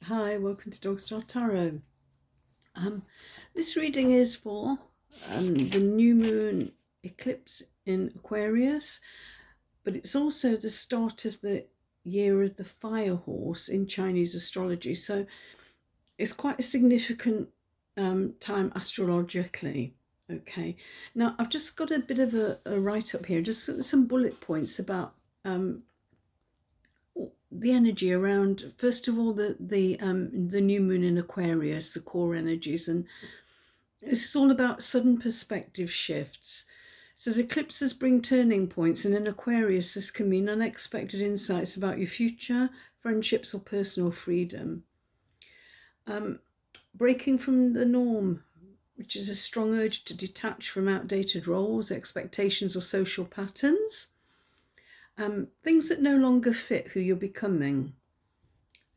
Hi, welcome to Dog Star Tarot. This reading is for the new moon eclipse in Aquarius, but it's also the start of the year of the fire horse in Chinese astrology. So it's quite a significant time astrologically. Okay, now I've just got a bit of a write up here, just some bullet points about the energy around, first of all, the new moon in Aquarius, the core energies, and this is all about sudden perspective shifts. It says eclipses bring turning points, and in Aquarius this can mean unexpected insights about your future, friendships, or personal freedom. Breaking from the norm, which is a strong urge to detach from outdated roles, expectations, or social patterns. Things that no longer fit who you're becoming.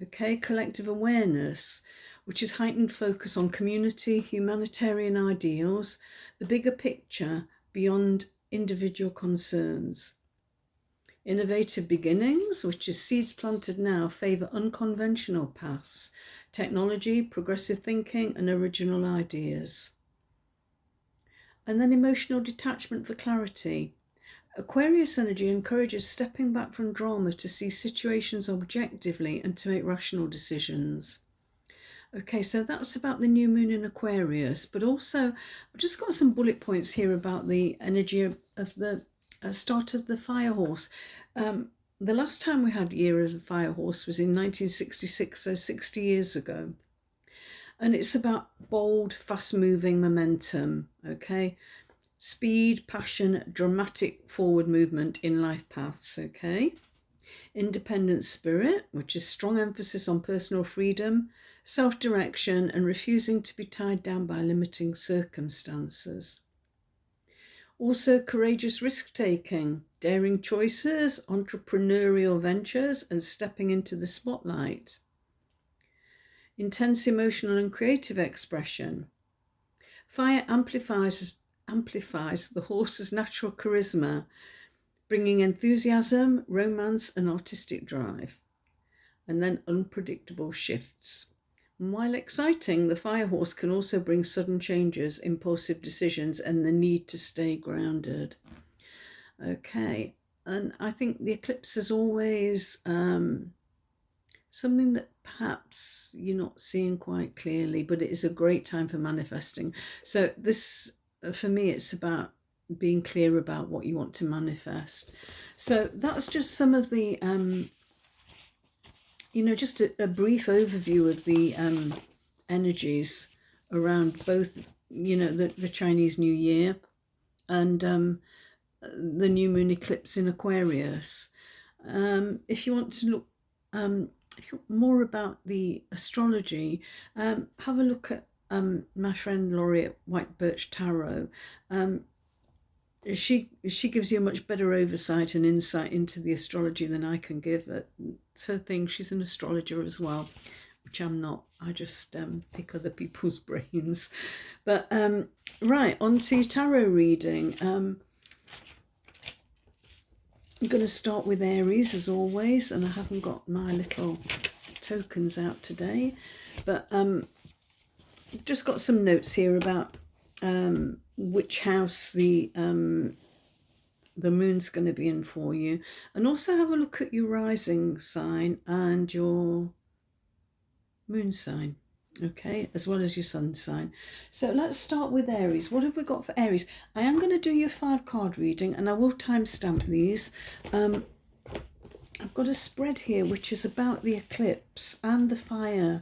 Okay, collective awareness, which is heightened focus on community, humanitarian ideals, the bigger picture beyond individual concerns. Innovative beginnings, which is seeds planted now, favour unconventional paths, technology, progressive thinking, and original ideas. And then emotional detachment for clarity. Aquarius energy encourages stepping back from drama to see situations objectively and to make rational decisions. Okay, so that's about the new moon in Aquarius, but also I've just got some bullet points here about the energy of the start of the fire horse. The last time we had Year of the Fire Horse was in 1966, so 60 years ago. And it's about bold, fast-moving momentum, okay? Speed, passion, dramatic forward movement in life paths, okay? Independent spirit, which is strong emphasis on personal freedom, self-direction, and refusing to be tied down by limiting circumstances. Also, courageous risk-taking, daring choices, entrepreneurial ventures, and stepping into the spotlight. Intense emotional and creative expression. Fire amplifies the horse's natural charisma, bringing enthusiasm, romance, and artistic drive. And then unpredictable shifts. And while exciting, the fire horse can also bring sudden changes, impulsive decisions, and the need to stay grounded. Okay, and I think the eclipse is always something that perhaps you're not seeing quite clearly, but it is a great time for manifesting. So this, for me, it's about being clear about what you want to manifest. So that's just some of the just a brief overview of the energies around both, the Chinese New Year and the new moon eclipse in Aquarius. If you want to look more about the astrology, have a look at my friend Laurie at White Birch Tarot. She gives you a much better oversight and insight into the astrology than I can give. It's her thing. She's an astrologer as well, which I'm not. I just pick other people's brains. But right, on to tarot reading. I'm going to start with Aries as always, and I haven't got my little tokens out today, but just got some notes here about which house the moon's going to be in for you, and also have a look at your rising sign and your moon sign, okay, as well as your sun sign. So let's start with Aries. What have we got for Aries? I am going to do your 5-card reading, and I will timestamp these. I've got a spread here which is about the eclipse and the fire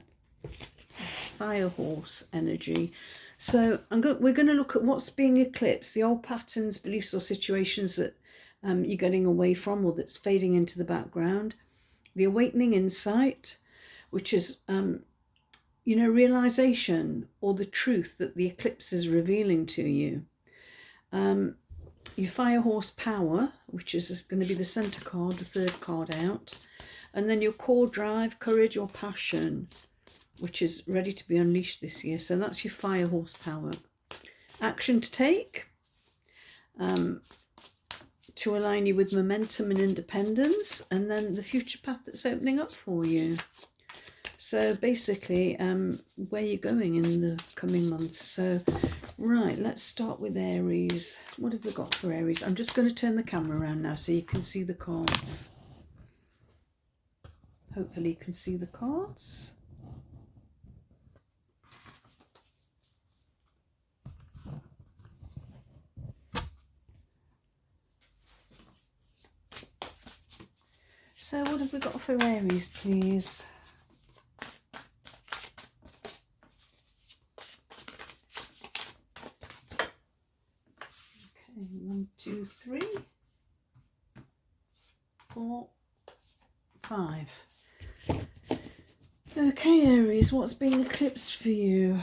horse energy. So we're going to look at what's being eclipsed, the old patterns, beliefs, or situations that you're getting away from or that's fading into the background. The awakening insight, which is realization or the truth that the eclipse is revealing to you. Your fire horse power, which is going to be the center card, the 3rd card out. And then your core drive, courage, or passion, which is ready to be unleashed this year. So that's your fire horse power. Action to take, to align you with momentum and independence, and then the future path that's opening up for you. So basically, where you're going in the coming months. So, right, let's start with Aries. What have we got for Aries? I'm just going to turn the camera around now so you can see the cards. Hopefully you can see the cards. So what have we got for Aries, please? Okay, 1, 2, 3, 4, 5. Okay, Aries, what's being eclipsed for you?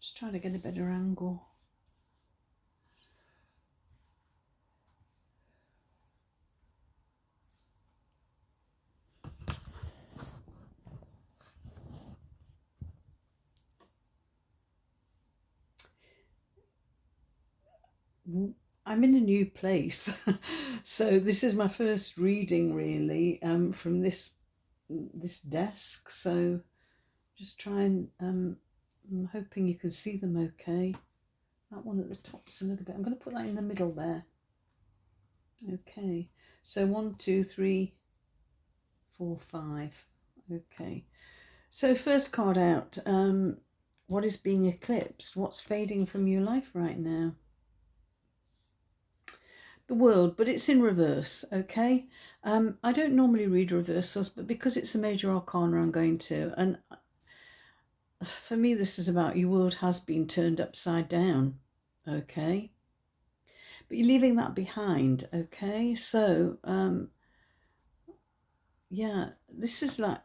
Just trying to get a better angle. I'm in a new place, so this is my first reading really from this desk. So just try and I'm hoping you can see them okay. That one at the top's a little bit. I'm going to put that in the middle there. Okay, so 1, 2, 3, 4, 5. Okay, so first card out. What is being eclipsed? What's fading from your life right now? The World, but it's in reverse. Okay, I don't normally read reversals, but because it's a major arcana, I'm going to. And for me, this is about your world has been turned upside down. Okay, but you're leaving that behind. Okay, so yeah, this is like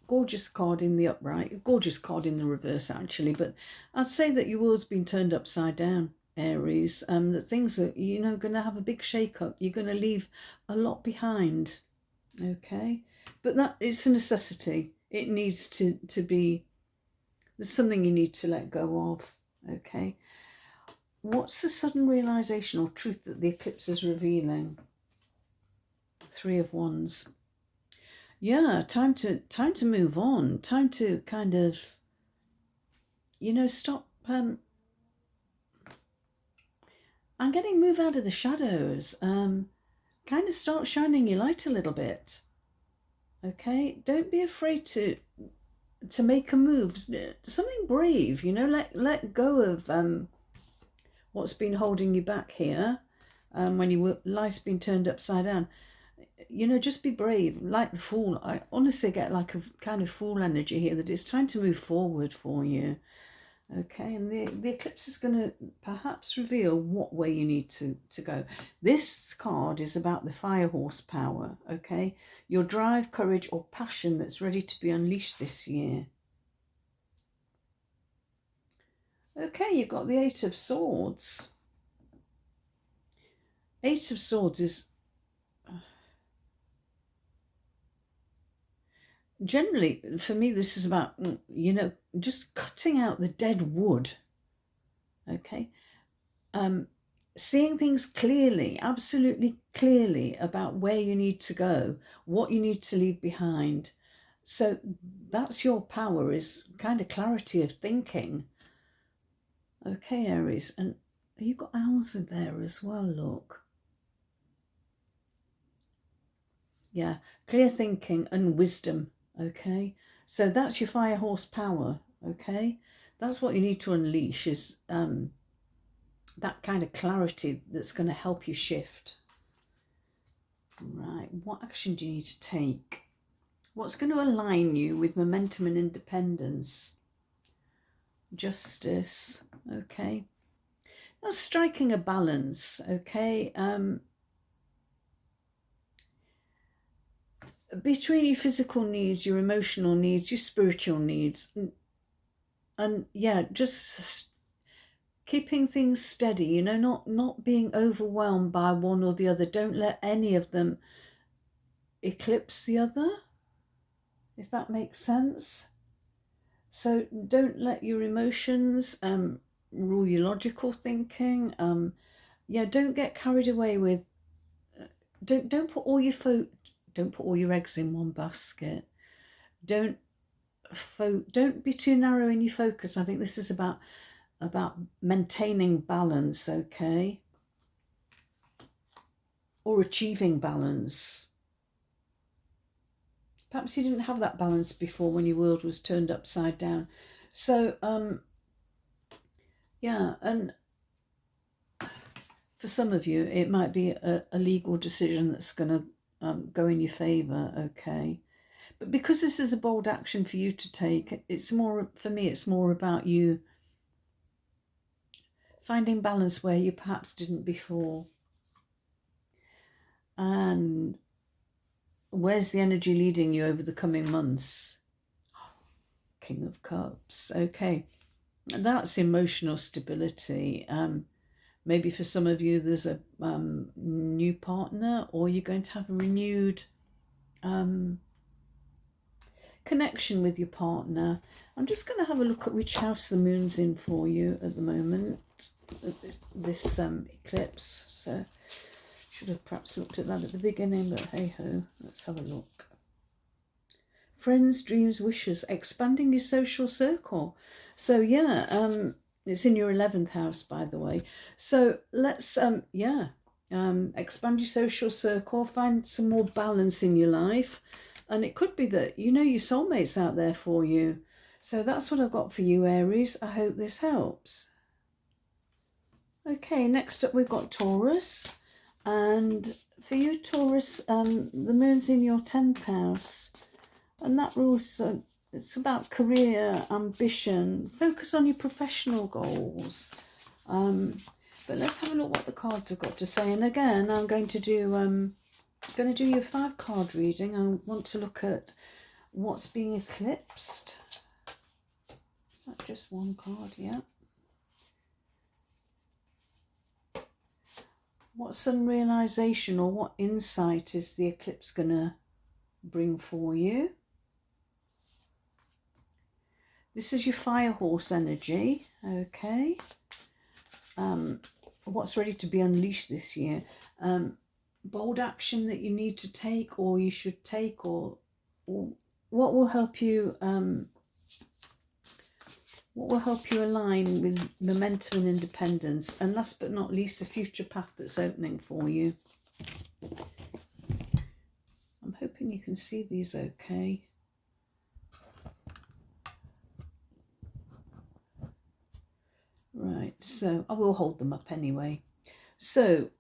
gorgeous card in the upright, gorgeous card in the reverse actually, but I'd say that your world's been turned upside down, Aries. That things are, you know, going to have a big shake up. You're going to leave a lot behind. Okay, but that it's a necessity. It needs to be, there's something you need to let go of. Okay, what's the sudden realization or truth that the eclipse is revealing? 3 of Wands. Yeah, time to move on. Time to kind of, you know, stop. I'm getting move out of the shadows. Kind of start shining your light a little bit. Okay, don't be afraid to make a move. Something brave. You know, let go of what's been holding you back here. When your life's been turned upside down. You know, just be brave, like the Fool. I honestly get like a kind of Fool energy here, that it's time to move forward for you. Okay, and the eclipse is going to perhaps reveal what way you need to go. This card is about the fire horsepower, okay? Your drive, courage, or passion that's ready to be unleashed this year. Okay, you've got the 8 of Swords. 8 of Swords is... generally, for me, this is about, you know, just cutting out the dead wood, okay? Seeing things clearly, absolutely clearly about where you need to go, what you need to leave behind. So that's your power, is kind of clarity of thinking. Okay, Aries, and you've got owls in there as well, look. Yeah, clear thinking and wisdom. Okay, so that's your fire horsepower. Okay, that's what you need to unleash, is that kind of clarity that's going to help you shift. Right, what action do you need to take? What's going to align you with momentum and independence? Justice. Okay, that's striking a balance. Okay, between your physical needs, your emotional needs, your spiritual needs, and yeah, just keeping things steady, you know, not being overwhelmed by one or the other. Don't let any of them eclipse the other, if that makes sense. So don't let your emotions rule your logical thinking. yeah, don't get carried away with, don't put all your don't put all your eggs in one basket. Don't be too narrow in your focus. I think this is about maintaining balance, okay? Or achieving balance. Perhaps you didn't have that balance before when your world was turned upside down. So, yeah, and for some of you, it might be a legal decision that's going to go in your favour, okay? But because this is a bold action for you to take, it's more, for me, it's more about you finding balance where you perhaps didn't before. And where's the energy leading you over the coming months? King of Cups, okay. That's emotional stability. Maybe for some of you, there's a new partner, or you're going to have a renewed connection with your partner. I'm just going to have a look at which house the moon's in for you at the moment, this eclipse. So should have perhaps looked at that at the beginning, but hey ho, let's have a look. Friends, dreams, wishes, expanding your social circle. So yeah, it's in your 11th house, by the way. So let's expand your social circle, find some more balance in your life. And it could be that, you know, your soulmate's out there for you. So that's what I've got for you, Aries. I hope this helps. Okay, next up we've got Taurus. And for you, Taurus, the moon's in your 10th house. And that rules, it's about career, ambition, focus on your professional goals. But let's have a look what the cards have got to say. And again, I'm going to do your 5-card reading. I want to look at what's being eclipsed. Is that just one card? Yeah. What some realization or what insight is the eclipse going to bring for you? This is your fire horse energy, okay? What's ready to be unleashed this year? Bold action that you need to take, or you should take, or what will help you? What will help you align with momentum and independence? And last but not least, the future path that's opening for you. I'm hoping you can see these okay. Right, so I will hold them up anyway. So,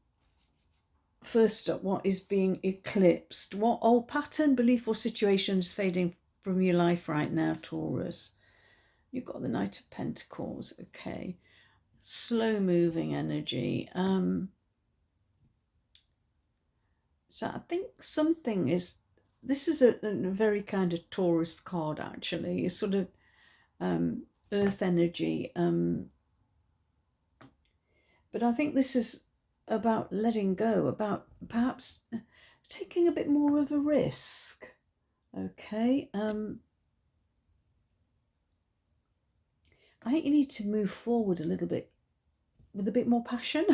first up, what is being eclipsed? What old pattern, belief or situation is fading from your life right now, Taurus? You've got the Knight of Pentacles, okay. Slow moving energy. So I think something is, this is a very kind of Taurus card actually. It's sort of earth energy. But I think this is about letting go, about perhaps taking a bit more of a risk, okay. I think you need to move forward a little bit with a bit more passion.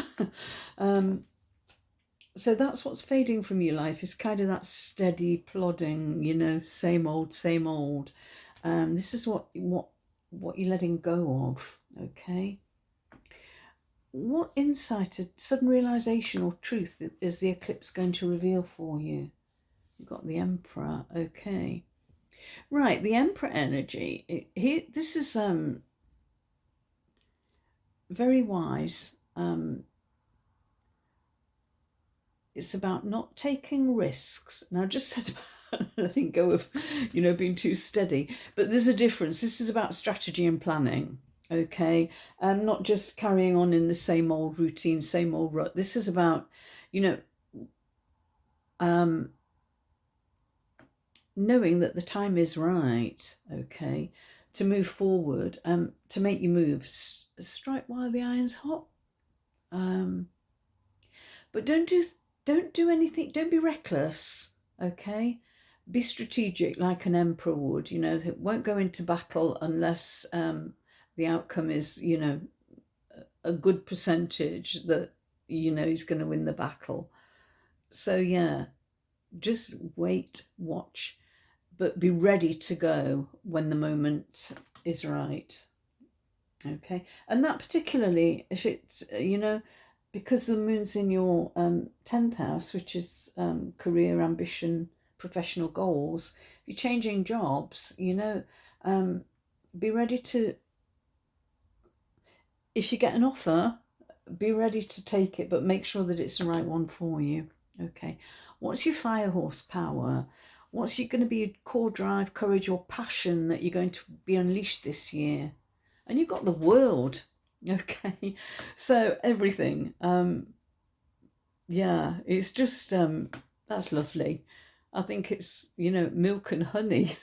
So that's what's fading from your life, is kind of that steady plodding, you know, same old, same old. This is what you're letting go of, okay. What insight, a sudden realization or truth is the eclipse going to reveal for you? You've got the Emperor, okay. Right, the Emperor energy. This is very wise. It's about not taking risks. Now, I just said about letting go of, you know, being too steady. But there's a difference. This is about strategy and planning, okay? Not just carrying on in the same old routine, same old rut. This is about, you know, knowing that the time is right, okay, to move forward, to make your moves. Strike while the iron's hot. But don't do anything, don't be reckless, okay? Be strategic like an emperor would, you know, that won't go into battle unless the outcome is, you know, a good percentage that, you know he's going to win the battle. So yeah, just wait, watch, but be ready to go when the moment is right. Okay, and that particularly if it's, you know, because the moon's in your 10th house, which is career, ambition, professional goals. If you're changing jobs, you know, be ready to, if you get an offer, be ready to take it, but make sure that it's the right one for you. Okay, what's your fire horsepower? What's going to be your core drive, courage, or passion that you're going to be unleashed this year? And you've got the world. Okay, so everything. Yeah, it's just that's lovely. I think it's, you know, milk and honey.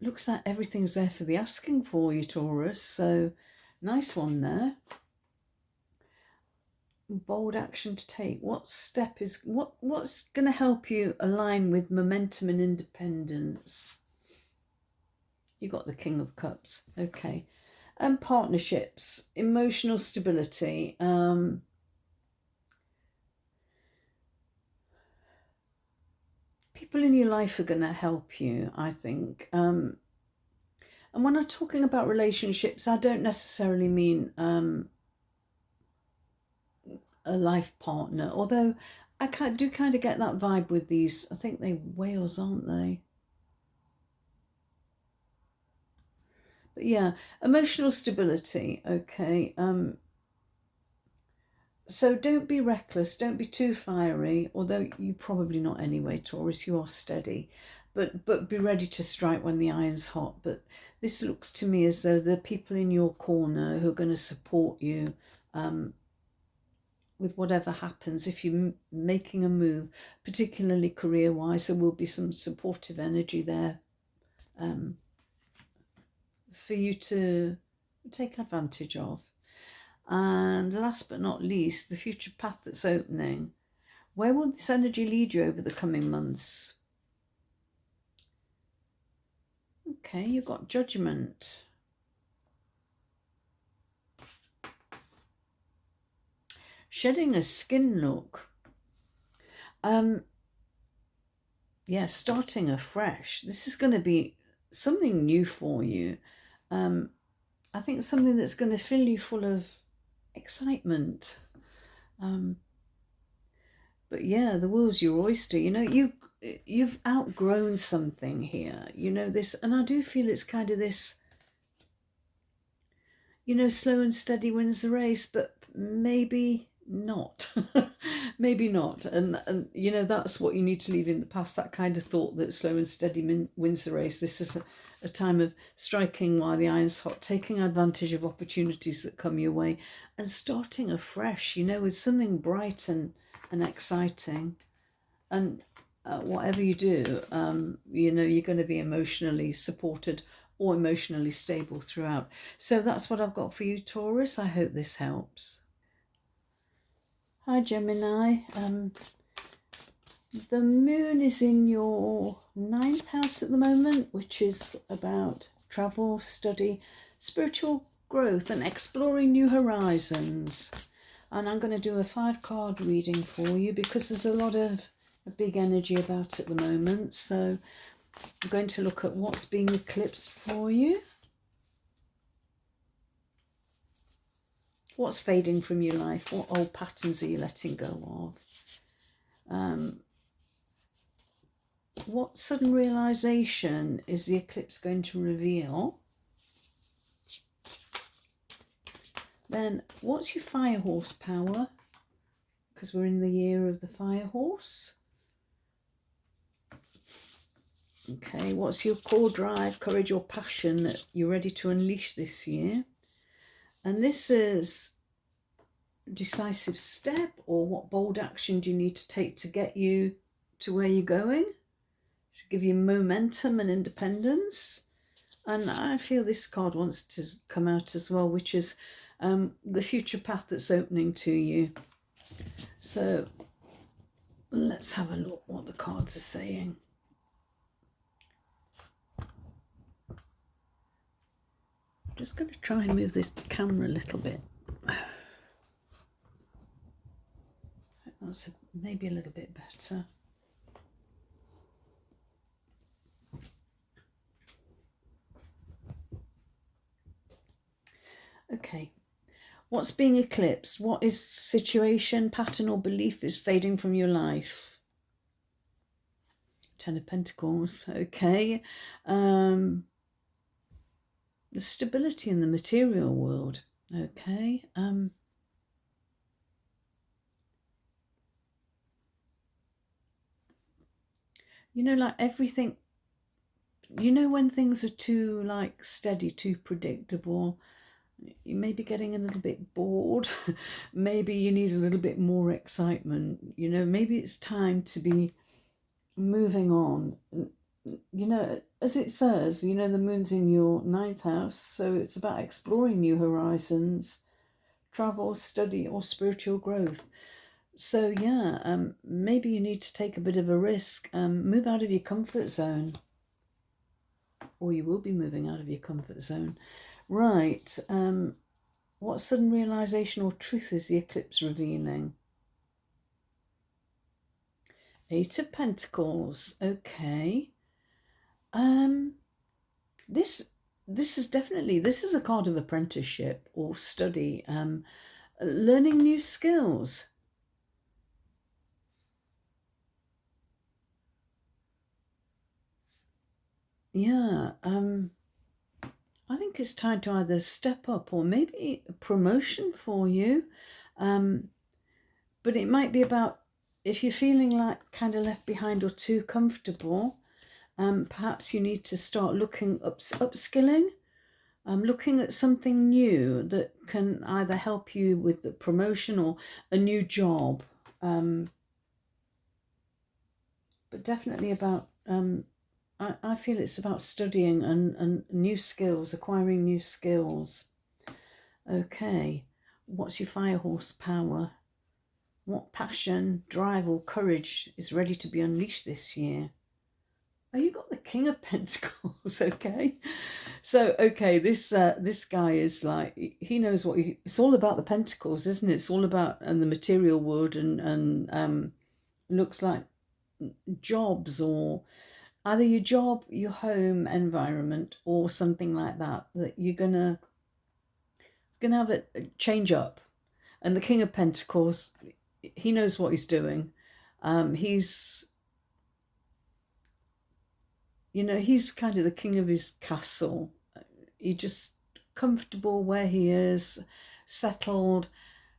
Looks like everything's there for the asking for you, Taurus. So nice one there. Bold action to take. What step is what's going to help you align with momentum and independence? You got the King of Cups. Okay. And partnerships, emotional stability. People in your life are going to help you, I think. And when I'm talking about relationships, I don't necessarily mean a life partner, although I do kind of get that vibe with these. I think they're whales, aren't they? But yeah, emotional stability. Okay. So don't be reckless, don't be too fiery, although you're probably not anyway, Taurus, you are steady. But be ready to strike when the iron's hot. But this looks to me as though the people in your corner who are going to support you with whatever happens. If you're making a move, particularly career-wise, there will be some supportive energy there for you to take advantage of. And last but not least, the future path that's opening. Where will this energy lead you over the coming months? Okay, you've got Judgment. Shedding a skin look. Yeah, starting afresh. This is going to be something new for you. I think something that's going to fill you full of excitement. But yeah, the world's your oyster. You know, you've outgrown something here. You know this, and I do feel it's kind of this, you know, slow and steady wins the race, but maybe not. Maybe not. And you know, that's what you need to leave in the past, that kind of thought that slow and steady wins the race. This is a time of striking while the iron's hot, taking advantage of opportunities that come your way and starting afresh, you know, with something bright and exciting. And whatever you do, you know, you're going to be emotionally supported or emotionally stable throughout. So that's what I've got for you, Taurus. I hope this helps. Hi, Gemini. The moon is in your 9th house at the moment, which is about travel, study, spiritual growth and exploring new horizons. And I'm going to do a 5-card reading for you because there's a lot of big energy about at the moment. So I'm going to look at what's being eclipsed for you. What's fading from your life? What old patterns are you letting go of? What sudden realization is the eclipse going to reveal? Then what's your fire horsepower? Because we're in the year of the fire horse. Okay, what's your core drive, courage or passion that you're ready to unleash this year? And this is a decisive step, or what bold action do you need to take to get you to where you're going? To give you momentum and independence. And I feel this card wants to come out as well, which is the future path that's opening to you. So let's have a look what the cards are saying. Just going to try and move this camera a little bit. That's maybe a little bit better. Okay. What's being eclipsed? What is situation, pattern or belief is fading from your life? Ten of Pentacles. Okay. The stability in the material world. Okay. You know, like everything, you know, when things are too like steady, too predictable, you may be getting a little bit bored. Maybe you need a little bit more excitement. You know, maybe it's time to be moving on. You know, as it says, you know, the moon's in your 9th house, so it's about exploring new horizons, travel, study, or spiritual growth. So yeah, maybe you need to take a bit of a risk, move out of your comfort zone, or you will be moving out of your comfort zone. Right, what sudden realization or truth is the eclipse revealing? 8 of Pentacles. Okay. This is definitely, this is a card of apprenticeship or study, learning new skills. Yeah, I think it's time to either step up or maybe a promotion for you. But it might be about, if you're feeling like kind of left behind or too comfortable, perhaps you need to start looking upskilling, looking at something new that can either help you with the promotion or a new job. But definitely about, I feel it's about studying and new skills, acquiring new skills. Okay, what's your fire horsepower? What passion, drive or courage is ready to be unleashed this year? Oh, you got the King of Pentacles. Okay, so okay, this guy is like, he knows what it's all about. The Pentacles, isn't it? It's all about the material world and looks like jobs, or either your job, your home environment, or something like that, that it's gonna have a change up. And the King of Pentacles, he knows what he's doing. He's, you know, he's kind of the king of his castle. He just comfortable where he is, settled,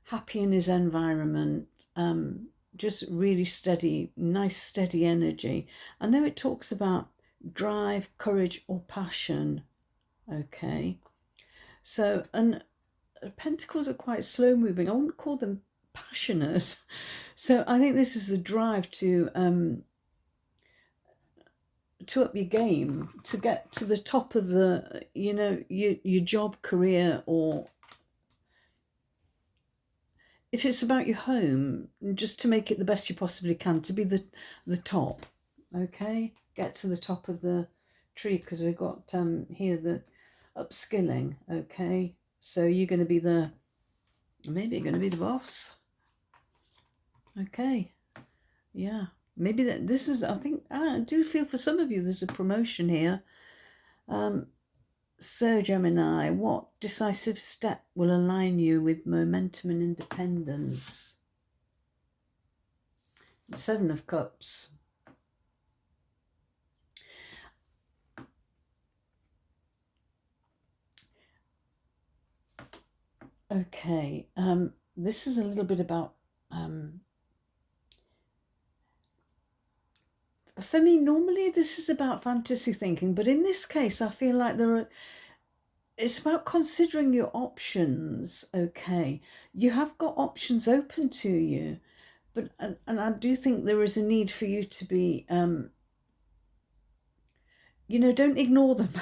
happy in his environment, just really steady, nice steady energy. I know it talks about drive, courage or passion. Okay, so, and Pentacles are quite slow moving. I wouldn't call them passionate. So I think this is the drive to up your game, to get to the top of the, you know, your job, career, or if it's about your home, just to make it the best you possibly can, to be the top. Okay, get to the top of the tree, because we've got here the upskilling. Okay, so you're going to be the, maybe you're going to be the boss. Okay, yeah, maybe that this is, I think, I do feel for some of you there's a promotion here. So Gemini, what decisive step will align you with momentum and independence? 7 of Cups. Okay, this is a little bit about, for me, normally this is about fantasy thinking, but in this case, I feel like it's about considering your options. Okay, you have got options open to you, but, and I do think there is a need for you to be, you know, don't ignore them.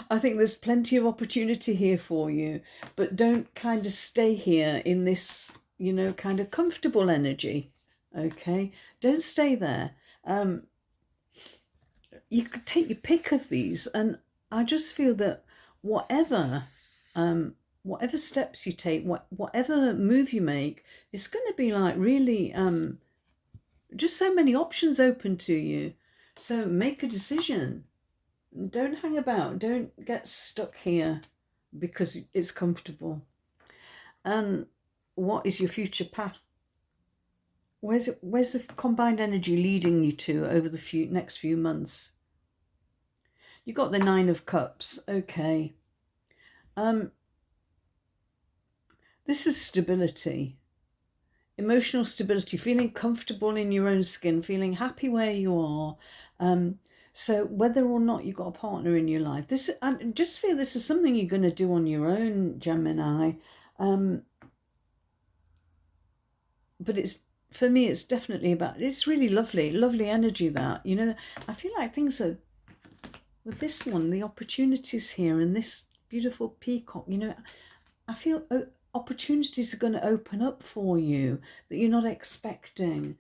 I think there's plenty of opportunity here for you, but don't kind of stay here in this, you know, kind of comfortable energy. Okay, don't stay there. You could take your pick of these, and I just feel that whatever whatever steps you take, whatever move you make, it's going to be like really just so many options open to you. So make a decision. Don't hang about. Don't get stuck here because it's comfortable. And what is your future path? Where's the combined energy leading you to over the next few months? You got the Nine of Cups. Okay. This is stability. Emotional stability, feeling comfortable in your own skin, feeling happy where you are. So whether or not you've got a partner in your life, I just feel this is something you're going to do on your own, Gemini. But for me, it's definitely it's really lovely energy that, you know, I feel like things are, with this one, the opportunities here and this beautiful peacock, you know, I feel opportunities are going to open up for you that you're not expecting.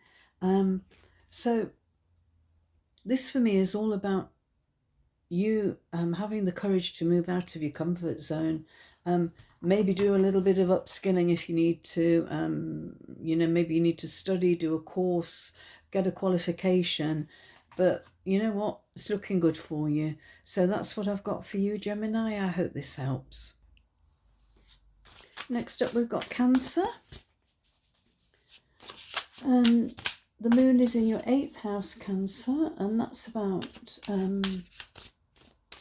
So this for me is all about you having the courage to move out of your comfort zone. Maybe do a little bit of upskilling if you need to. You know, maybe you need to study, do a course, get a qualification. But you know what? It's looking good for you. So that's what I've got for you, Gemini. I hope this helps. Next up, we've got Cancer. And the moon is in your 8th house, Cancer, and that's about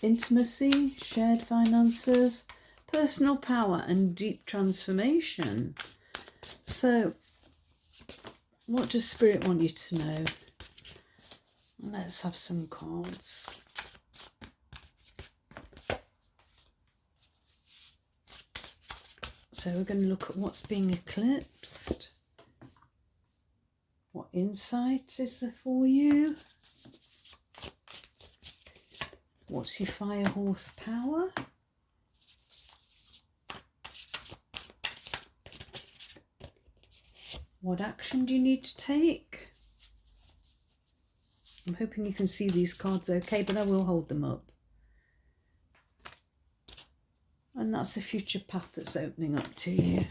intimacy, shared finances, personal power and deep transformation. So what does Spirit want you to know? Let's have some cards. So we're going to look at what's being eclipsed. What insight is there for you? What's your fire horsepower? What action do you need to take? I'm hoping you can see these cards okay, but I will hold them up. And that's a future path that's opening up to you.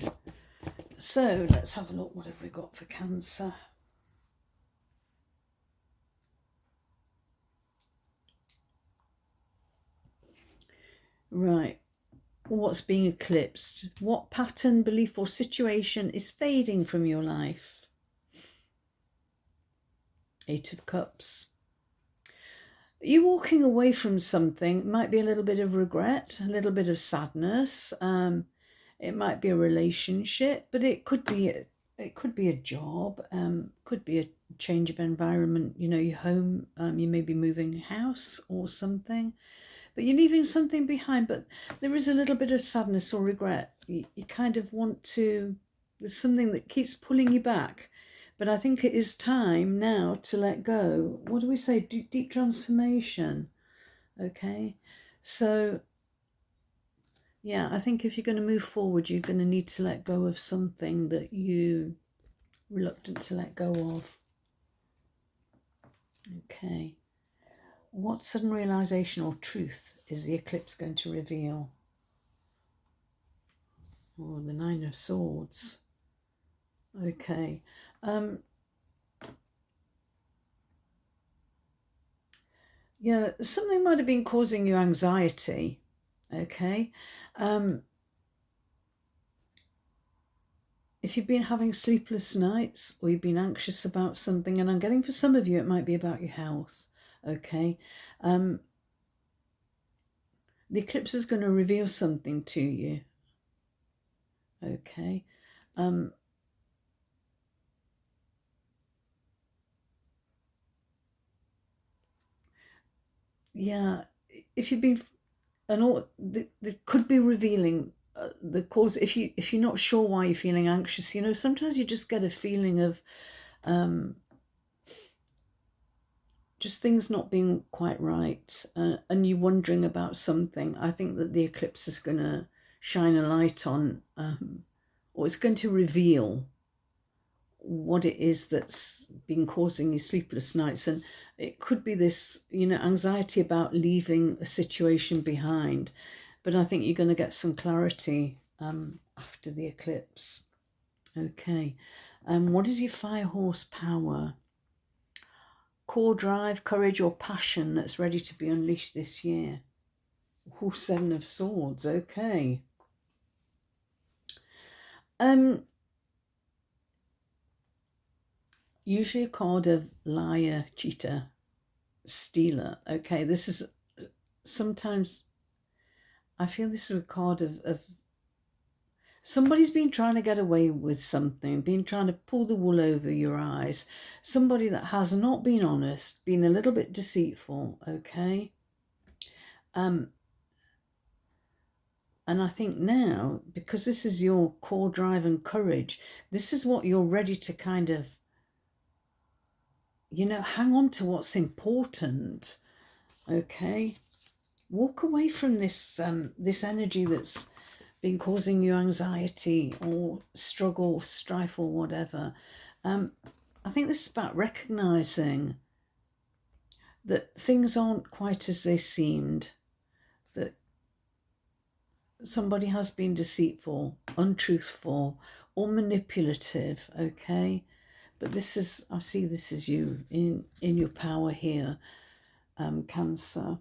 So let's have a look. What have we got for Cancer? Right. What's being eclipsed? What pattern, belief or situation is fading from your life? 8 of Cups. You're walking away from something. It might be a little bit of regret, a little bit of sadness. It might be a relationship, but it could be a job. Could be a change of environment. You know, your home. You may be moving house or something, but you're leaving something behind. But there is a little bit of sadness or regret. You kind of want to. There's something that keeps pulling you back. But I think it is time now to let go. What do we say? Deep transformation. Okay. So, yeah, I think if you're going to move forward, you're going to need to let go of something that you're reluctant to let go of. Okay. What sudden realization or truth is the eclipse going to reveal? Oh, the 9 of Swords. Okay. Yeah, something might have been causing you anxiety. Okay. If you've been having sleepless nights or you've been anxious about something, and I'm getting for some of you, it might be about your health. Okay. The eclipse is going to reveal something to you. Okay. Yeah, if you've been, they could be revealing the cause. If you're not sure why you're feeling anxious, you know, sometimes you just get a feeling of just things not being quite right, and you wondering about something. I think that the eclipse is going to shine a light on, or it's going to reveal what it is that's been causing you sleepless nights. And it could be this, you know, anxiety about leaving a situation behind. But I think you're going to get some clarity after the eclipse. Okay. What is your fire horsepower? Core drive, courage or passion that's ready to be unleashed this year. Ooh, Seven of Swords. Okay. Usually a card of liar, cheater, stealer. Okay, this is sometimes, I feel this is a card of somebody's been trying to get away with something, been trying to pull the wool over your eyes. Somebody that has not been honest, been a little bit deceitful, okay? And I think now, because this is your core drive and courage, this is what you're ready to kind of, you know, hang on to what's important, okay? Walk away from this this energy that's been causing you anxiety or struggle, strife or whatever. I think this is about recognizing that things aren't quite as they seemed, that somebody has been deceitful, untruthful or manipulative, okay? But this is, I see this as you in your power here, Cancer,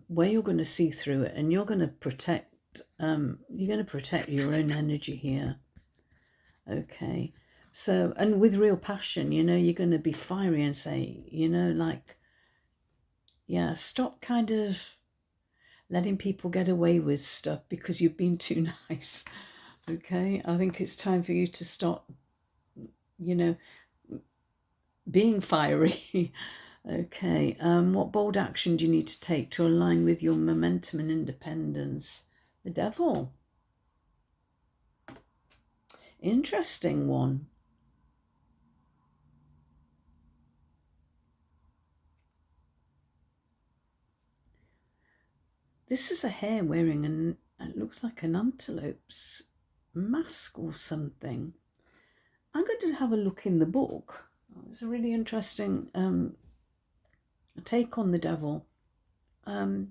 where you're going to see through it and you're going to protect your own energy here, okay? So, and with real passion, you know, you're going to be fiery and say, you know, like, yeah, stop kind of letting people get away with stuff because you've been too nice, okay? I think it's time for you to start, you know, being fiery. Okay, what bold action do you need to take to align with your momentum and independence? The Devil. Interesting one. This is a hare wearing it looks like an antelope's mask or something. I'm going to have a look in the book. It's a really interesting take on the devil. I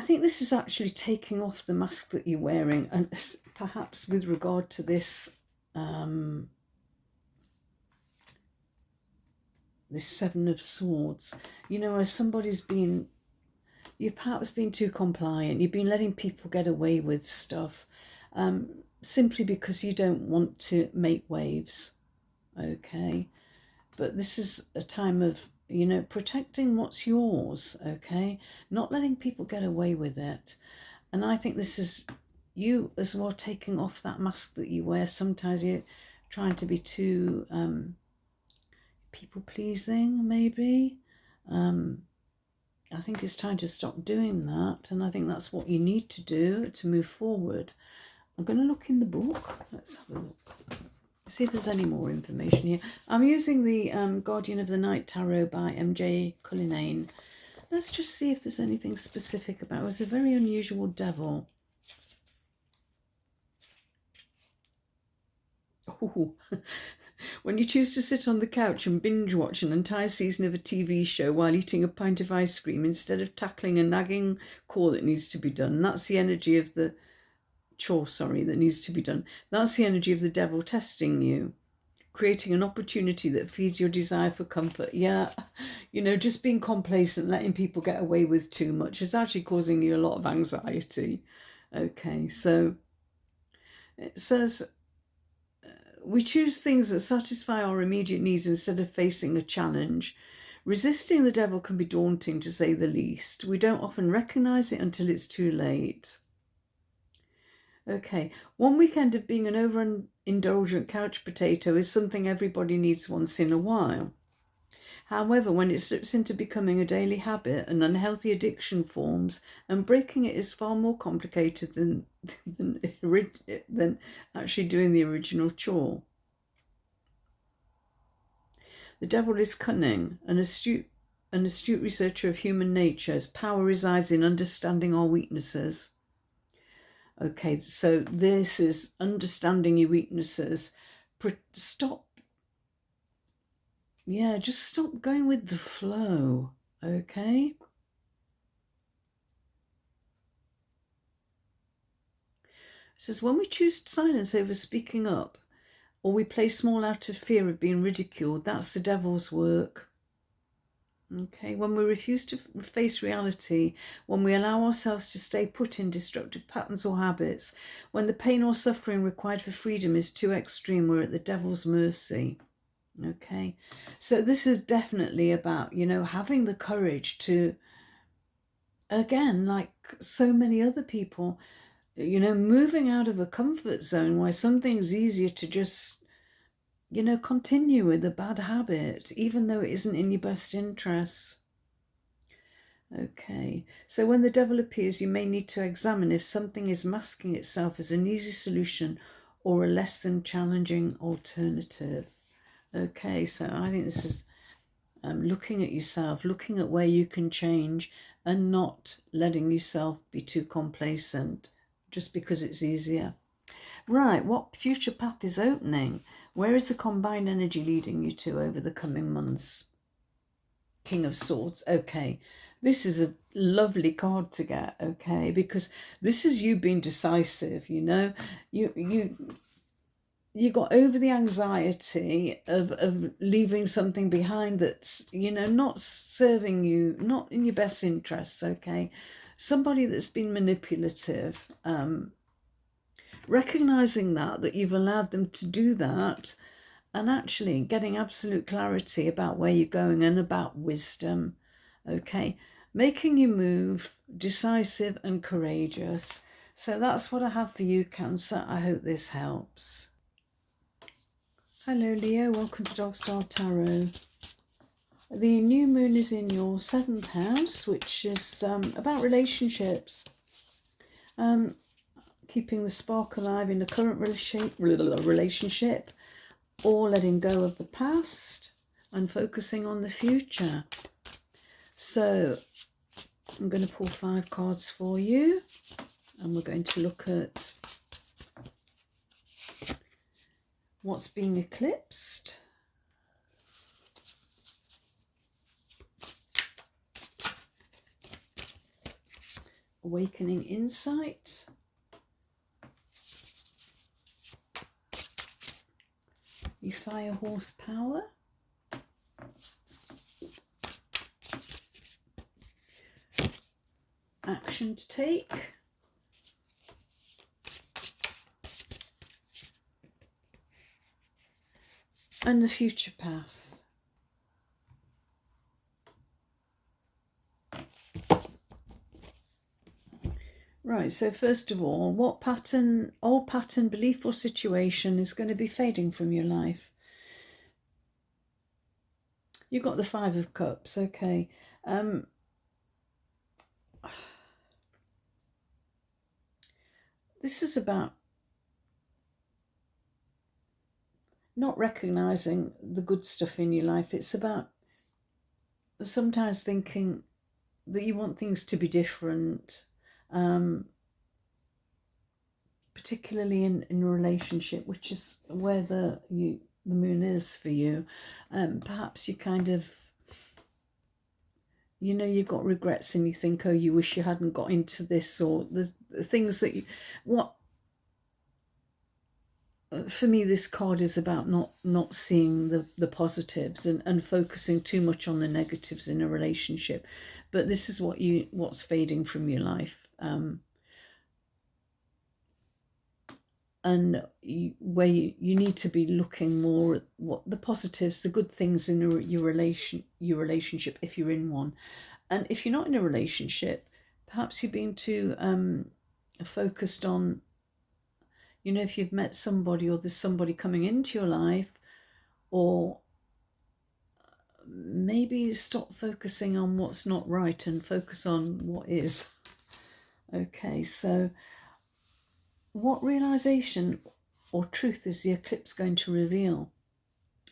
think this is actually taking off the mask that you're wearing, and perhaps with regard to this this Seven of Swords, you know, as somebody's been, you've perhaps been too compliant, you've been letting people get away with stuff simply because you don't want to make waves, okay? But this is a time of, you know, protecting what's yours, okay? Not letting people get away with it. And I think this is you as well taking off that mask that you wear. Sometimes you're trying to be too people-pleasing, maybe. I think it's time to stop doing that, and I think that's what you need to do to move forward. I'm going to look in the book. Let's have a look. See if there's any more information here. I'm using the Guardian of the Night Tarot by MJ Cullinane. Let's just see if there's anything specific about it. It's a very unusual devil. Oh. When you choose to sit on the couch and binge watch an entire season of a TV show while eating a pint of ice cream instead of tackling a nagging call that needs to be done, that's the energy of the that needs to be done. That's the energy of the devil testing you, creating an opportunity that feeds your desire for comfort. Yeah, you know, just being complacent, letting people get away with too much is actually causing you a lot of anxiety. Okay, so it says, we choose things that satisfy our immediate needs instead of facing a challenge. Resisting the devil can be daunting, to say the least. We don't often recognize it until it's too late. Okay, one weekend of being an overindulgent couch potato is something everybody needs once in a while. However, when it slips into becoming a daily habit, an unhealthy addiction forms, and breaking it is far more complicated than actually doing the original chore. The devil is cunning, an astute researcher of human nature. His power resides in understanding our weaknesses. Okay, so this is understanding your weaknesses. Stop yeah, just stop going with the flow, okay? It says, when we choose silence over speaking up, or we play small out of fear of being ridiculed, that's the devil's work. Okay, when we refuse to face reality, when we allow ourselves to stay put in destructive patterns or habits, when the pain or suffering required for freedom is too extreme, we're at the devil's mercy. Okay, so this is definitely about, you know, having the courage to, again, like so many other people, you know, moving out of a comfort zone where something's easier to just, you know, continue with a bad habit, even though it isn't in your best interests. Okay, so when the devil appears, you may need to examine if something is masking itself as an easy solution or a less than challenging alternative. Okay, so I think this is looking at yourself, looking at where you can change and not letting yourself be too complacent just because it's easier. Right, what future path is opening? Where is the combined energy leading you to over the coming months? King of Swords. Okay, this is a lovely card to get, okay, because this is you being decisive, you know. You got over the anxiety of leaving something behind that's, you know, not serving you, not in your best interests, okay. Somebody that's been manipulative, recognizing that you've allowed them to do that, and actually getting absolute clarity about where you're going and about wisdom, okay? Making you move, decisive and courageous. So that's what I have for you, Cancer. I hope this helps. Hello, Leo. Welcome to Dog Star Tarot. The new moon is in your 7th house, which is about relationships. Keeping the spark alive in the current relationship, or letting go of the past and focusing on the future. So I'm going to pull 5 cards for you, and we're going to look at what's being eclipsed, awakening insight, your fire horsepower, action to take, and the future path. Right, so first of all, what pattern, old pattern, belief or situation is going to be fading from your life? You've got the 5 of Cups, okay. This is about not recognizing the good stuff in your life. It's about sometimes thinking that you want things to be different, particularly in a relationship, which is where the moon is for you. Perhaps you kind of, you know, you've got regrets and you think, oh, you wish you hadn't got into this, or there's things that you, what, for me, this card is about not seeing the positives and focusing too much on the negatives in a relationship. But this is what's fading from your life, and where you need to be looking more at what the positives, the good things in your relationship, if you're in one. And if you're not in a relationship, perhaps you're being too focused on, you know, if you've met somebody or there's somebody coming into your life, or maybe stop focusing on what's not right and focus on what is. Okay, so what realization or truth is the eclipse going to reveal?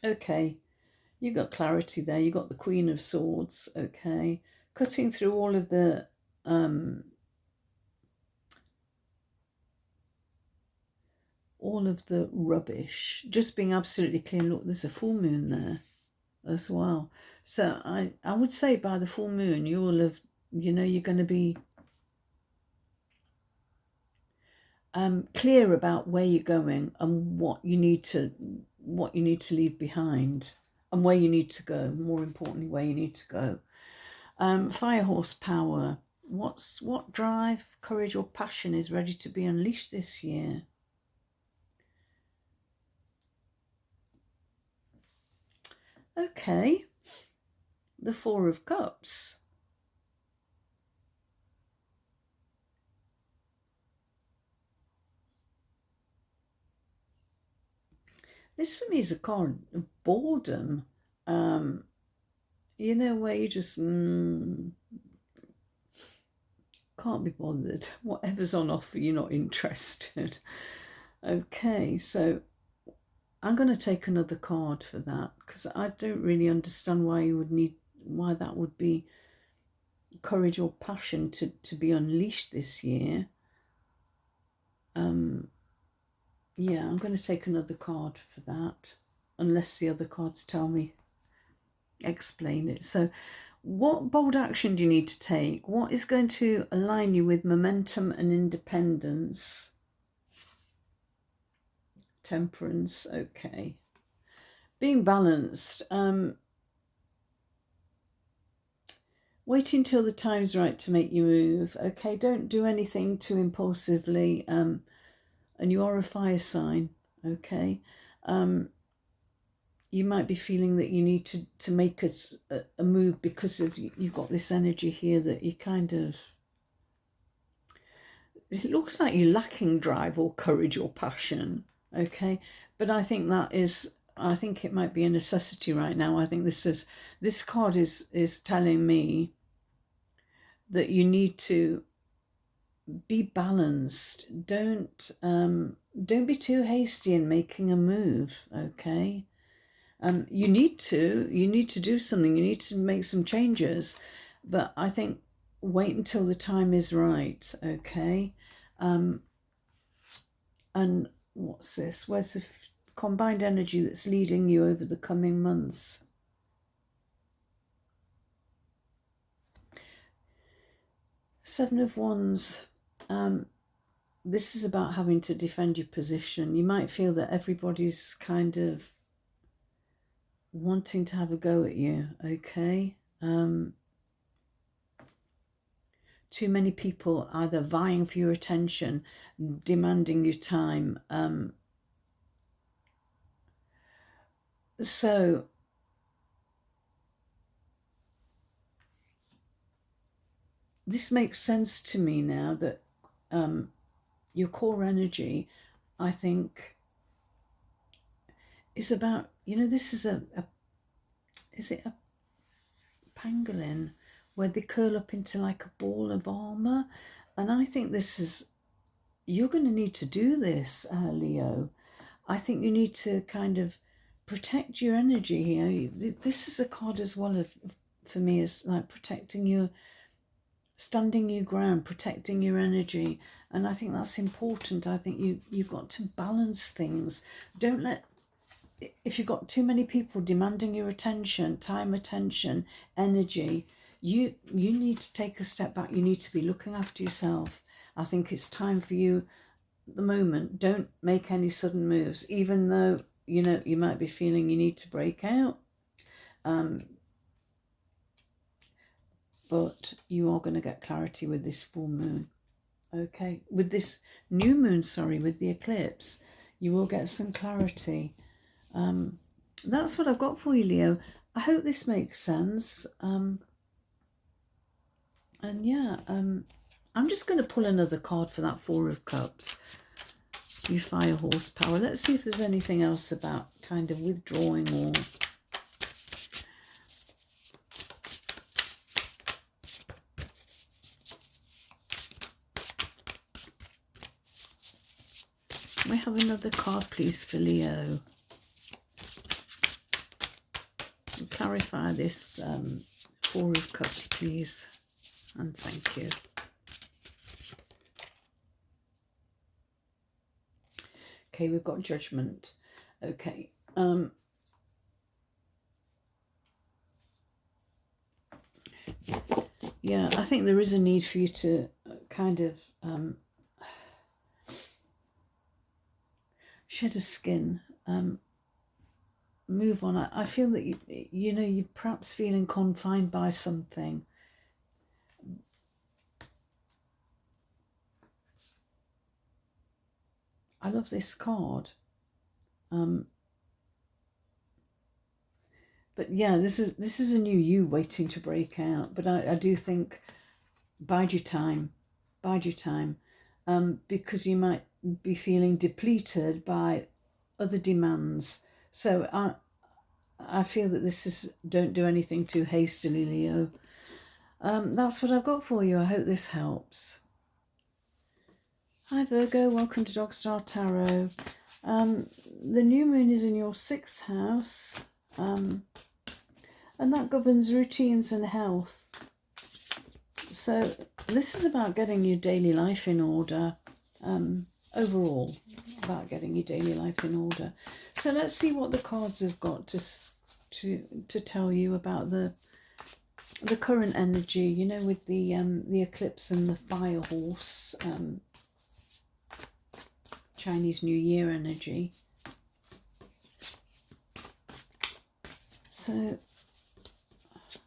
Okay, you got clarity there. You got the Queen of Swords, okay, cutting through all of the rubbish, just being absolutely clear. Look, there's a full moon there. as well. So I would say by the full moon, you will have, you're going to be clear about where you're going and what you need to leave behind, and where you need to go. More importantly, where you need to go. Fire horsepower. What drive, courage, or passion is ready to be unleashed this year? Okay, the Four of Cups. This for me is a card of boredom. Where you just can't be bothered. Whatever's on offer, you're not interested. Okay, so I'm going to take another card for that, because I don't really understand why that would be courage or passion to be unleashed this year. Yeah, I'm going to take another card for that, unless the other cards tell me, explain it. So what bold action do you need to take? What is going to align you with momentum and independence? Temperance, okay. Being balanced. Waiting till the time's right to make you move. Okay, don't do anything too impulsively. And you are a fire sign, okay? You might be feeling that you need to make a move because you've got this energy here that you kind of... It looks like you're lacking drive or courage or passion, okay? But I think it might be a necessity right now. I think this card is telling me that you need to be balanced. Don't be too hasty in making a move, okay? You need to do something. You need to make some changes, but I think wait until the time is right, okay? And what's this? Where's the combined energy that's leading you over the coming months? Seven of Wands. This is about having to defend your position. You might feel that everybody's kind of wanting to have a go at you, okay? Too many people either vying for your attention, demanding your time. So this makes sense to me now that your core energy, I think, is about, this is is it a pangolin where they curl up into like a ball of armor? And I think you're going to need to do this, Leo. I think you need to kind of protect your energy here. This is a card as well for me, is like protecting your, standing your ground, protecting your energy. And I think that's important. I think you've got to balance things. Don't let, if you've got too many people demanding your attention, time, attention, energy, you need to take a step back. You need to be looking after yourself. I think it's time for you at the moment. Don't make any sudden moves, even though, you might be feeling you need to break out. But you are going to get clarity with this full moon. Okay, with this new moon, with the eclipse, you will get some clarity. That's what I've got for you, Leo. I hope this makes sense. And yeah, I'm just going to pull another card for that Four of Cups. You fire horsepower. Let's see if there's anything else about kind of withdrawing or... We have another card, please, for Leo. Clarify this Four of Cups, please, and thank you. Okay, we've got Judgment. Okay, Yeah, I think there is a need for you to kind of shed a skin, move on. I feel that you're perhaps feeling confined by something. I love this card. But yeah, this is a new you waiting to break out. But I do think bide your time, because you might be feeling depleted by other demands. So I feel that this is, don't do anything too hastily, Leo. That's what I've got for you. I hope this helps. Hi Virgo, welcome to Dogstar Tarot. The new moon is in your 6th house, and that governs routines and health. So this is about getting your daily life in order, overall, about getting your daily life in order. So let's see what the cards have got to tell you about the current energy, you know, with the eclipse and the fire horse, Chinese New Year energy. So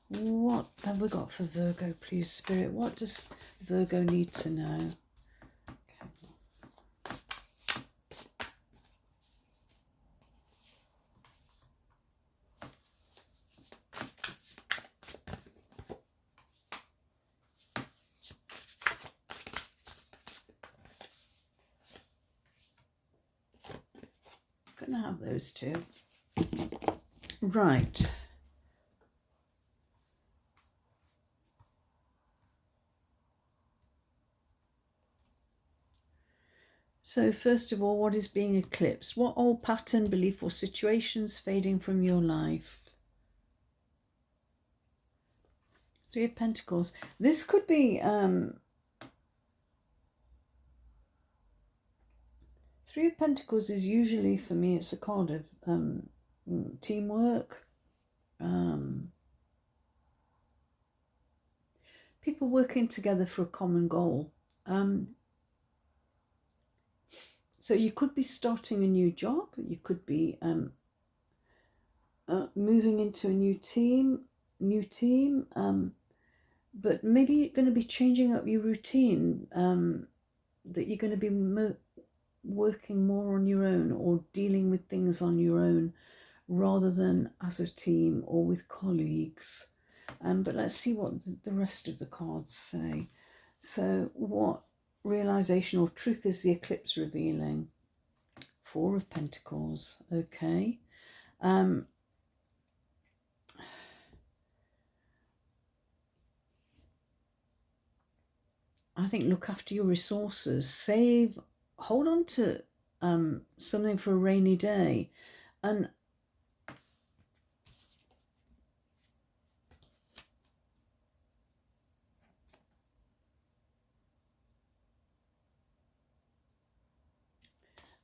what have we got for Virgo, please, Spirit? What does Virgo need to know? Gonna have those two. Right. So first of all, what is being eclipsed? What old pattern, belief or situations fading from your life? 3 of Pentacles. This could be 3 of Pentacles is usually, for me, it's a card of teamwork, people working together for a common goal. So you could be starting a new job, you could be moving into a new team, but maybe you're going to be changing up your routine, that you're going to be working more on your own or dealing with things on your own rather than as a team or with colleagues. But let's see what the rest of the cards say. So what realization or truth is the eclipse revealing? 4 of Pentacles. Okay. I think look after your resources, save, hold on to something for a rainy day. And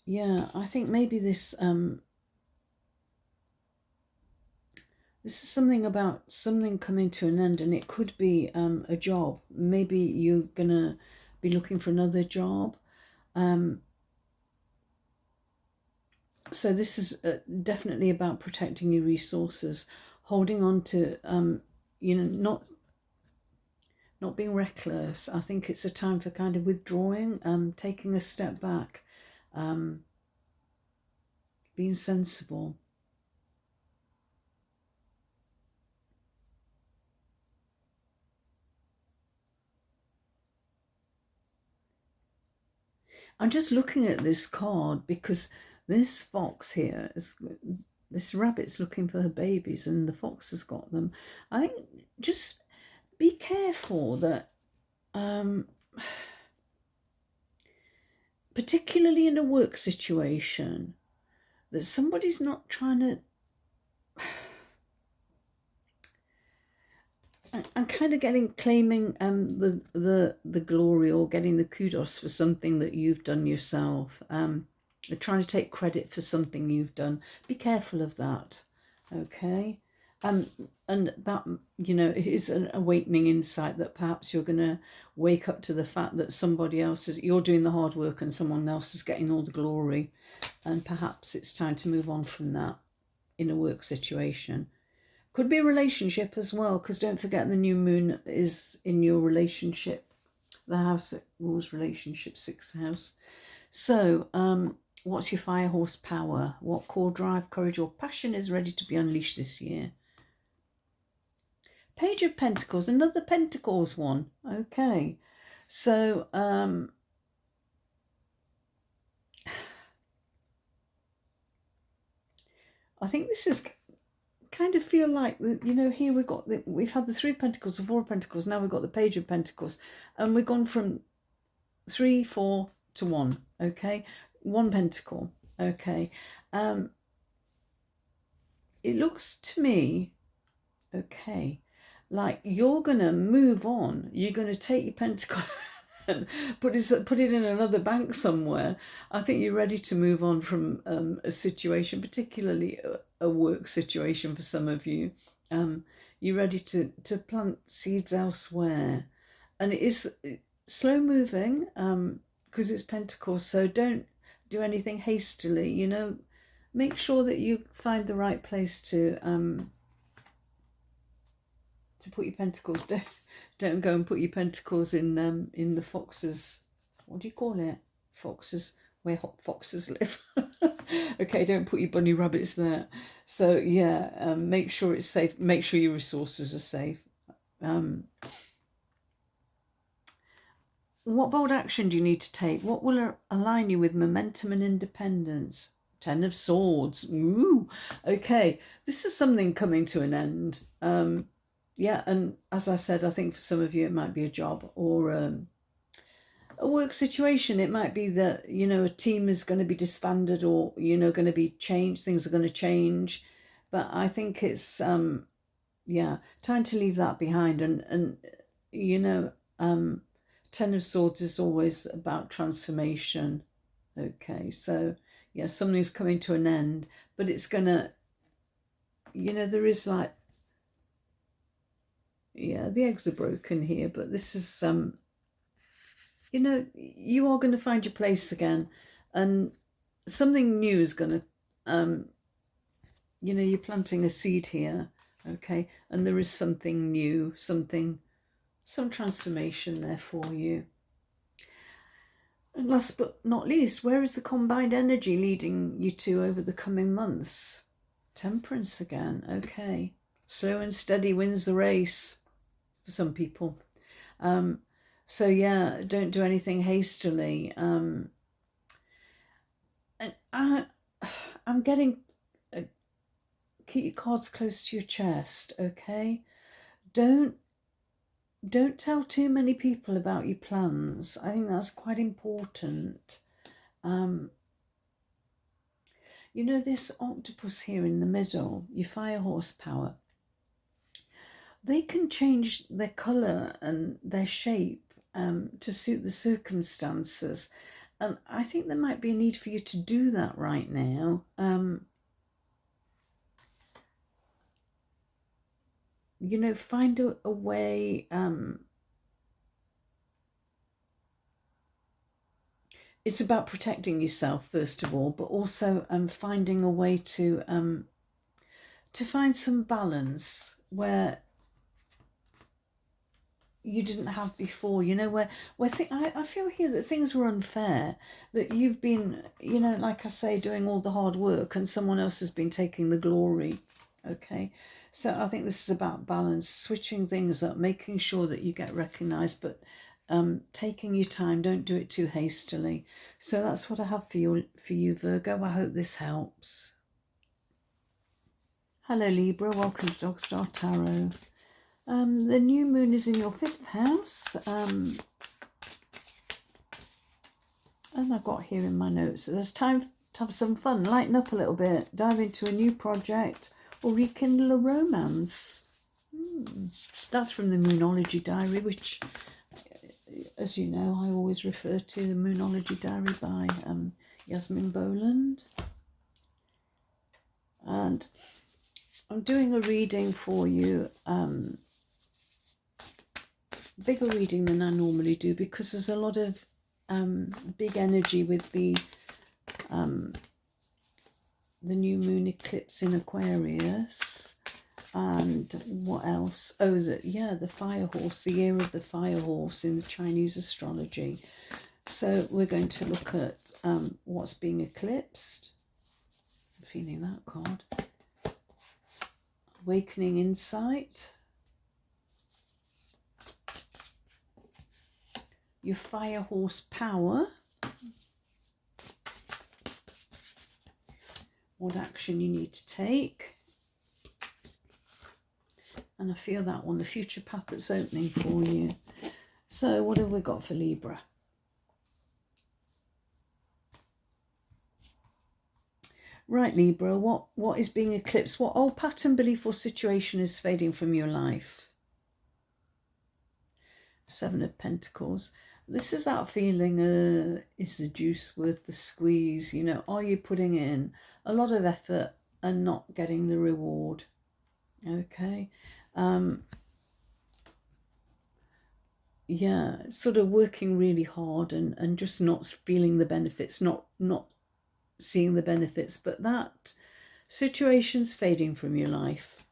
yeah, I think maybe this this is something about something coming to an end, and it could be a job. Maybe you're gonna be looking for another job. So this is definitely about protecting your resources, holding on to, you know, not being reckless. I think it's a time for kind of withdrawing, taking a step back, being sensible. I'm just looking at this card because this fox here is, this rabbit's looking for her babies and the fox has got them. I think just be careful that, particularly in a work situation, that somebody's not trying to, I'm kind of claiming the glory or getting the kudos for something that you've done yourself. They're trying to take credit for something you've done. Be careful of that, okay? And that, you know, it is an awakening insight that perhaps you're going to wake up to the fact that somebody else is, you're doing the hard work and someone else is getting all the glory. And perhaps it's time to move on from that in a work situation. Could be a relationship as well, because don't forget the new moon is in your relationship, the house that rules relationship, 6th house. So what's your fire horsepower? What core drive, courage or passion is ready to be unleashed this year? Page of Pentacles, another Pentacles one. Okay, so I think this is kind of feel like, you know, here we've had the 3 of Pentacles, the 4 of Pentacles, now we've got the Page of Pentacles, and we've gone from 3, 4 to 1. Okay, 1 pentacle. Okay, it looks to me, okay, like you're gonna move on. You're gonna take your pentacle and put it in another bank somewhere. I think you're ready to move on from a situation, particularly a work situation for some of you. You're ready to plant seeds elsewhere, and it is slow moving because it's Pentacles. So don't do anything hastily. You know, make sure that you find the right place to put your pentacles. Don't go and put your pentacles in the foxes. What do you call it? Foxes, where hot foxes live. Okay, don't put your bunny rabbits there. So yeah, make sure it's safe. Make sure your resources are safe. What bold action do you need to take? What will align you with momentum and independence? 10 of Swords. Ooh, okay. This is something coming to an end. Yeah, and as I said, I think for some of you it might be a job or a work situation. It might be that, you know, a team is going to be disbanded or, you know, going to be changed. Things are going to change. But I think it's, yeah, time to leave that behind. And you know, 10 of Swords is always about transformation. Okay, so yeah, something's coming to an end, but it's going to, you know, there is like, yeah, the eggs are broken here, but this is, you know, you are going to find your place again, and something new is going to, you know, you're planting a seed here, okay, and there is something new, some transformation there for you. And last but not least, where is the combined energy leading you to over the coming months? Temperance again, okay. Slow and steady wins the race for some people. So yeah, don't do anything hastily. And I'm getting, keep your cards close to your chest, okay? Don't tell too many people about your plans. I think that's quite important. You know, this octopus here in the middle, your fire horsepower, they can change their colour and their shape to suit the circumstances. And I think there might be a need for you to do that right now. You know, find a way. It's about protecting yourself, first of all, but also finding a way to find some balance where you didn't have before, you know, where I feel here that things were unfair, that you've been, you know, like I say, doing all the hard work and someone else has been taking the glory, okay? So I think this is about balance, switching things up, making sure that you get recognised, but taking your time, don't do it too hastily. So that's what I have for you, Virgo. I hope this helps. Hello, Libra. Welcome to Dog Star Tarot. The new moon is in your 5th house. And I've got here in my notes, there's time to have some fun, lighten up a little bit, dive into a new project or rekindle a romance. That's from the Moonology Diary, which, as you know, I always refer to the Moonology Diary by Yasmin Boland. And I'm doing a reading for you, bigger reading than I normally do, because there's a lot of big energy with the new moon eclipse in Aquarius. And what else? Oh, the fire horse, the year of the fire horse in the Chinese astrology. So we're going to look at what's being eclipsed. I'm feeling that card. Awakening insight. Your fire horse power. What action you need to take. And I feel that one, the future path that's opening for you. So what have we got for Libra? Right, Libra, what is being eclipsed? What old pattern, belief or situation is fading from your life? Seven of Pentacles. This is that feeling, is the juice worth the squeeze? You know, are you putting in a lot of effort and not getting the reward? Okay. Yeah, sort of working really hard and just not feeling the benefits, not seeing the benefits, but that situation's fading from your life,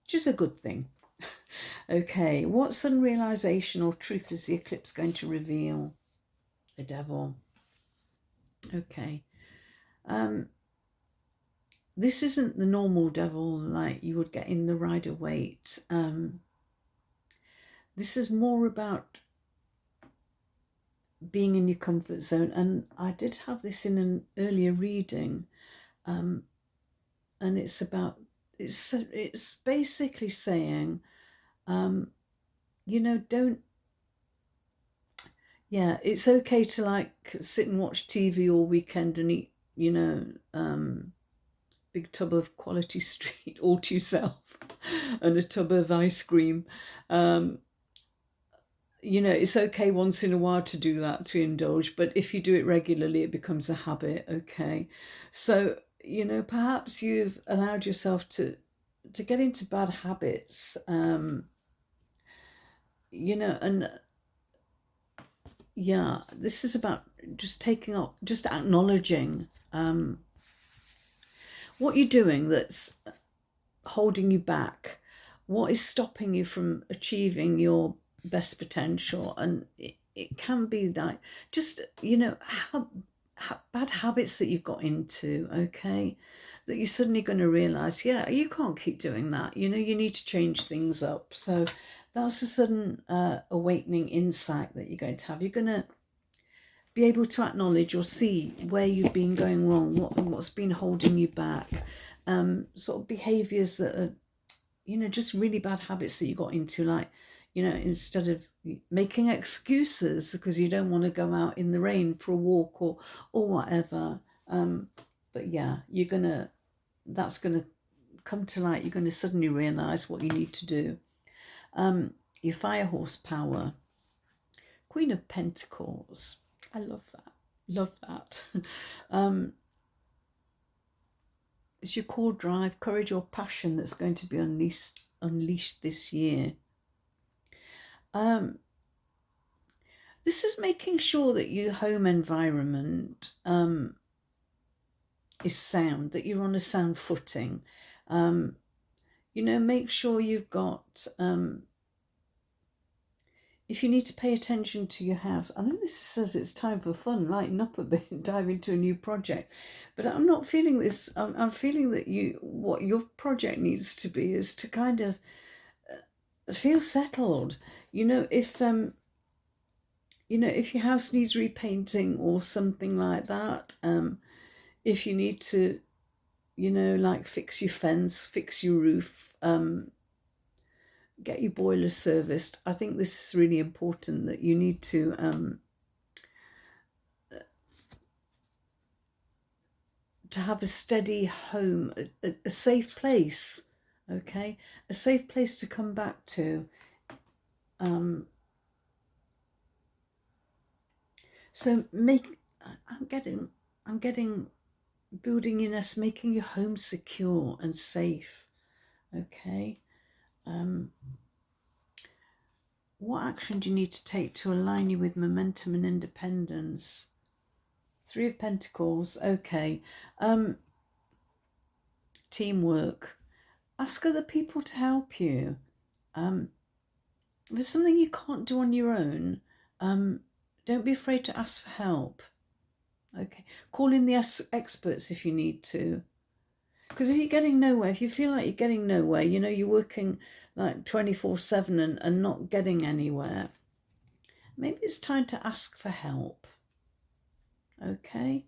which is a good thing. Okay, what sudden realization or truth is the eclipse going to reveal? The Devil. Okay. This isn't the normal devil like you would get in the Rider-Waite. This is more about being in your comfort zone, and I did have this in an earlier reading, and it's about it's basically saying, you know, it's okay to like sit and watch TV all weekend and eat, you know, big tub of quality street all to yourself and a tub of ice cream. You know, it's okay once in a while to do that, to indulge, but if you do it regularly, it becomes a habit. Okay, so you know, perhaps you've allowed yourself to get into bad habits. You know, and yeah, this is about just taking up, just acknowledging what you're doing that's holding you back, what is stopping you from achieving your best potential. And it can be like just, you know, how bad habits that you've got into, okay, that you're suddenly going to realize, yeah, you can't keep doing that, you know, you need to change things up. So that's a sudden awakening insight that you're going to have. You're going to be able to acknowledge or see where you've been going wrong, what's been holding you back, sort of behaviors that are, you know, just really bad habits that you got into, like, you know, instead of making excuses because you don't want to go out in the rain for a walk or whatever. But yeah, that's gonna come to light. You're going to suddenly realize what you need to do. Your fire horse power. Queen of Pentacles. I love that. Love that. It's your core drive, courage or passion that's going to be unleashed this year. This is making sure that your home environment is sound, that you're on a sound footing. You know, make sure you've got, if you need to pay attention to your house, I know this says it's time for fun, lighten up a bit, dive into a new project, but I'm not feeling this. I'm feeling that what your project needs to be is to kind of feel settled. You know, if your house needs repainting or something like that, if you need to, you know, like fix your fence, fix your roof, get your boiler serviced, I think this is really important, that you need to have a steady home, a safe place, okay? A safe place to come back to. So I'm getting building your nest, making your home secure and safe. Okay. What action do you need to take to align you with momentum and independence? Three of Pentacles. Okay. Teamwork. Ask other people to help you. If there's something you can't do on your own, don't be afraid to ask for help. Okay. Call in the experts if you need to. Because if you're getting nowhere, if you feel like you're getting nowhere, you know, you're working like 24/7 and not getting anywhere, maybe it's time to ask for help. Okay?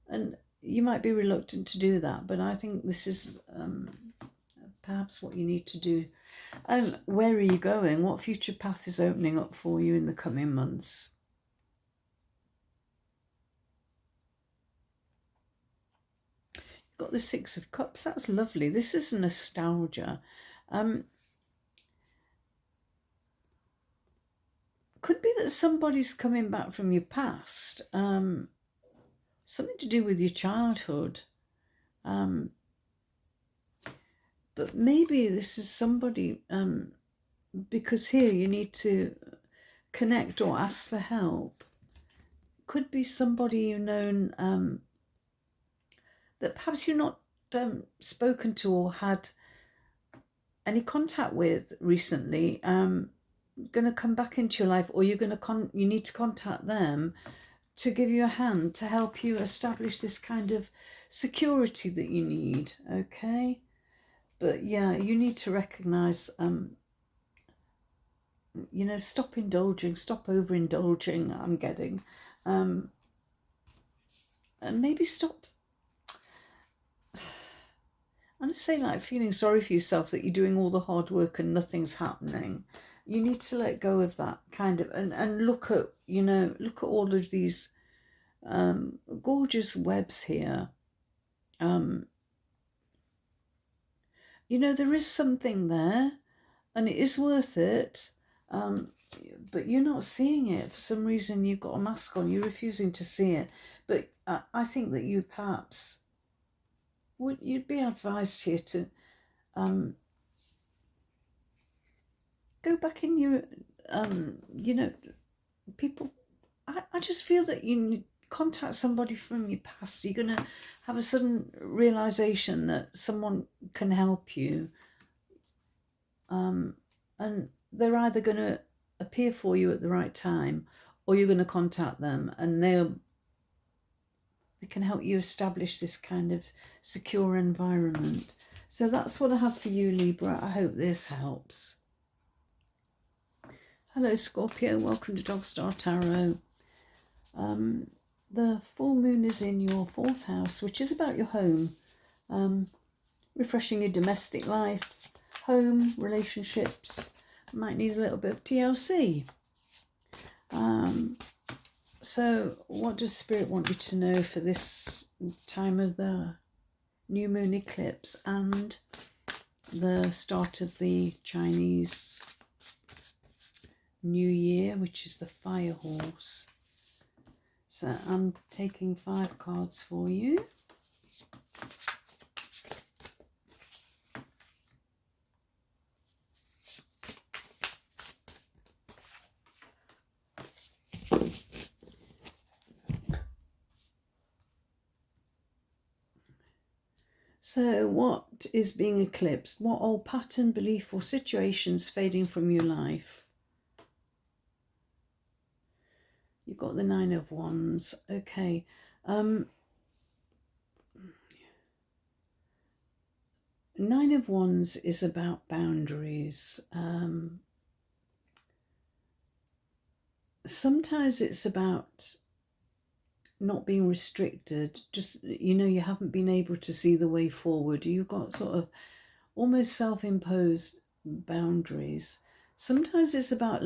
And you might be reluctant to do that, but I think this is perhaps what you need to do. And where are you going? What future path is opening up for you in the coming months? You've got the Six of Cups. That's lovely. This is nostalgia. Could be that somebody's coming back from your past. Something to do with your childhood. But maybe this is somebody, because here you need to connect or ask for help. Could be somebody you've known that perhaps you've not spoken to or had any contact with recently, going to come back into your life, or you're going to you need to contact them to give you a hand to help you establish this kind of security that you need. Okay, but yeah, you need to recognize, you know, stop indulging, stop overindulging. I'm getting, and maybe stop. I'm just saying, like, feeling sorry for yourself that you're doing all the hard work and nothing's happening. You need to let go of that kind of, and look at, you know, look at all of these gorgeous webs here. You know, there is something there and it is worth it, but you're not seeing it. For some reason, you've got a mask on, you're refusing to see it. But I think that you perhaps, you'd be advised here to go back in your, you know, people. I just feel that you contact somebody from your past. You're going to have a sudden realization that someone can help you. And they're either going to appear for you at the right time, or you're going to contact them and they can help you establish this kind of secure environment. So that's what I have for you, Libra. I hope this helps. Hello, Scorpio. Welcome to Dog Star Tarot. The full moon is in your 4th house, which is about your home, refreshing your domestic life, home, relationships. Might need a little bit of TLC. So what does Spirit want you to know for this time of the new moon eclipse and the start of the Chinese New Year, which is the fire horse? So I'm taking 5 cards for you. So what is being eclipsed? What old pattern, belief or situations fading from your life? You've got the 9 of Wands. Okay. 9 of Wands is about boundaries. Sometimes it's about not being restricted, just, you know, you haven't been able to see the way forward. You've got sort of almost self-imposed boundaries. Sometimes it's about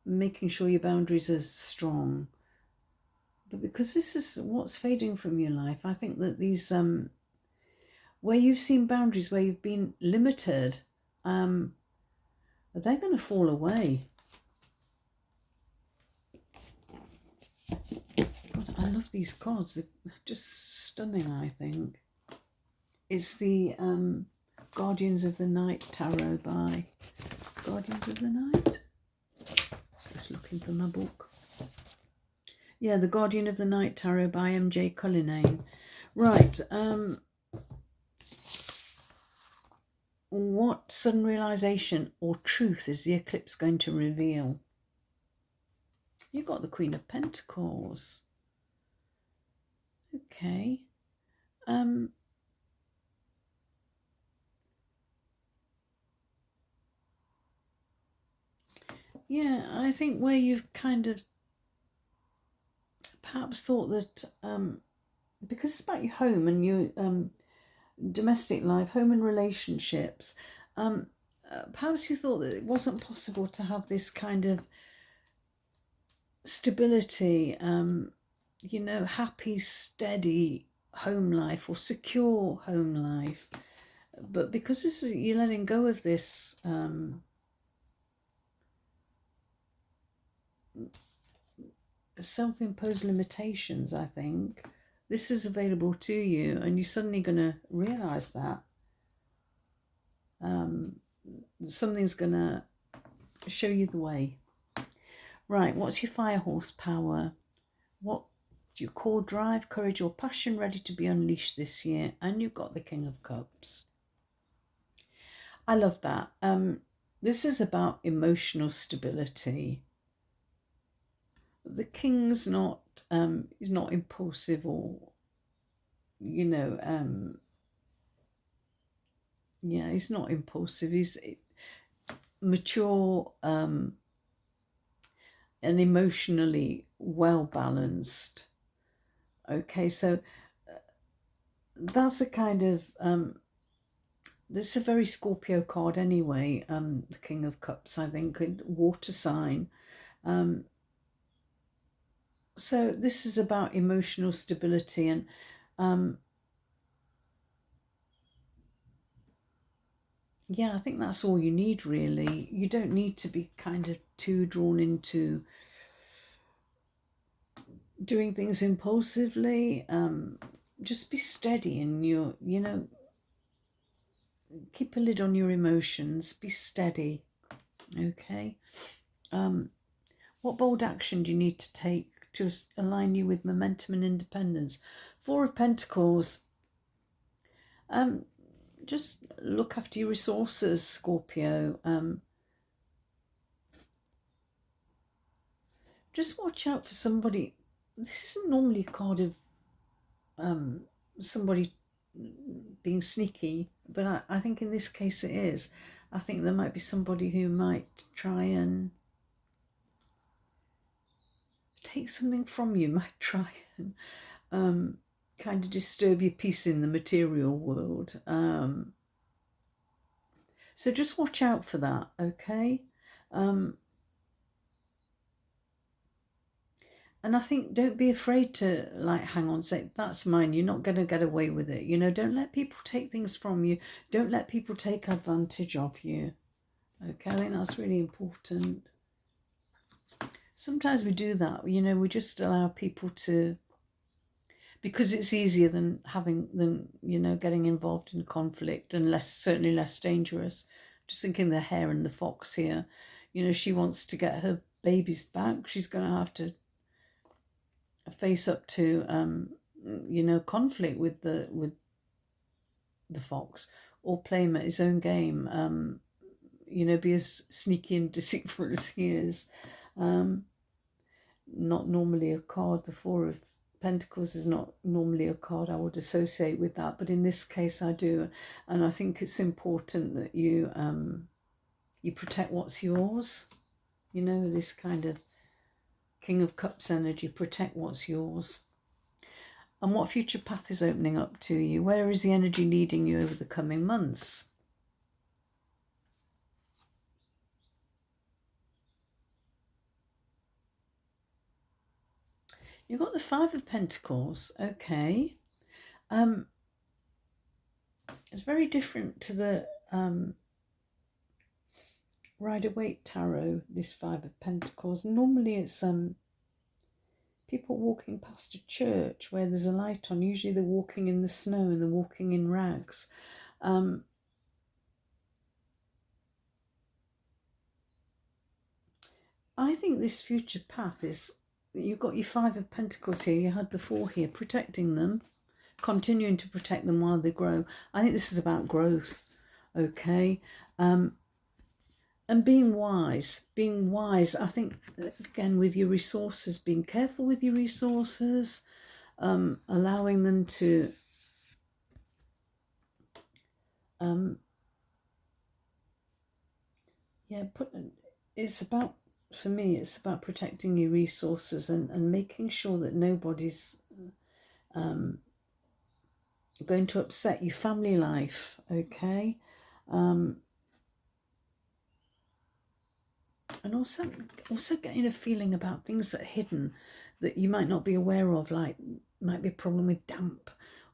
making sure your boundaries are strong. But because this is what's fading from your life, I think that these, where you've seen boundaries, where you've been limited, they're going to fall away. God, I love these cards. They're just stunning, I think. It's the Guardians of the Night Tarot by Guardians of the Night. Just looking for my book. Yeah, the Guardian of the Night Tarot by M.J. Cullinane. Right. What sudden realization or truth is the eclipse going to reveal? You've got the Queen of Pentacles. Okay. Yeah, I think where you've kind of perhaps thought that because it's about your home and your domestic life, home and relationships, perhaps you thought that it wasn't possible to have this kind of stability, you know, happy, steady home life or secure home life. But because this is, you're letting go of this self-imposed limitations, I think this is available to you, and you're suddenly going to realize that something's going to show you the way. Right, what's your fire horsepower? What do your core drive, courage or passion ready to be unleashed this year? And you've got the King of Cups. I love that. This is about emotional stability. The King's not he's not impulsive or, you know, yeah, he's not impulsive. He's mature and emotionally well balanced. Okay, so that's a kind of this is a very Scorpio card anyway. The King of Cups, I think, water sign. So this is about emotional stability, and yeah, I think that's all you need, really. You don't need to be kind of too drawn into doing things impulsively. Just be steady in your, you know, keep a lid on your emotions, be steady, okay? What bold action do you need to take to align you with momentum and independence? Four of Pentacles. Just look after your resources, Scorpio. Just watch out for somebody. This isn't normally a card of somebody being sneaky, but I think in this case it is. I think there might be somebody who might try and take something from you, might try and kind of disturb your peace in the material world. So just watch out for that, okay? And I think don't be afraid to like hang on, say, that's mine. You're not going to get away with it. You know, don't let people take things from you. Don't let people take advantage of you. Okay, I think that's really important. Sometimes we do that, you know, we just allow people to, because it's easier than you know, getting involved in conflict, and certainly less dangerous. Just thinking the hare and the fox here. You know, she wants to get her babies back. She's going to have to face up to you know, conflict with the fox, or play him at his own game. You know, be as sneaky and deceitful as he is. Not normally a card. The Four of Pentacles is not normally a card I would associate with that, but in this case I do, and I think it's important that you you protect what's yours. You know, this kind of King of Cups energy, protect what's yours. And what future path is opening up to you? Where is the energy leading you over the coming months? You've got the Five of Pentacles, okay. It's very different to the Rider-Waite Tarot, this Five of Pentacles. Normally it's people walking past a church where there's a light on. Usually they're walking in the snow and they're walking in rags. I think this future path is, you've got your Five of Pentacles here, you had the Four here, protecting them, continuing to protect them while they grow. I think this is about growth, okay? And being wise, I think, again, with your resources, being careful with your resources, allowing them to it's about, for me, it's about protecting your resources and making sure that nobody's going to upset your family life, okay? And also getting a feeling about things that are hidden that you might not be aware of, like might be a problem with damp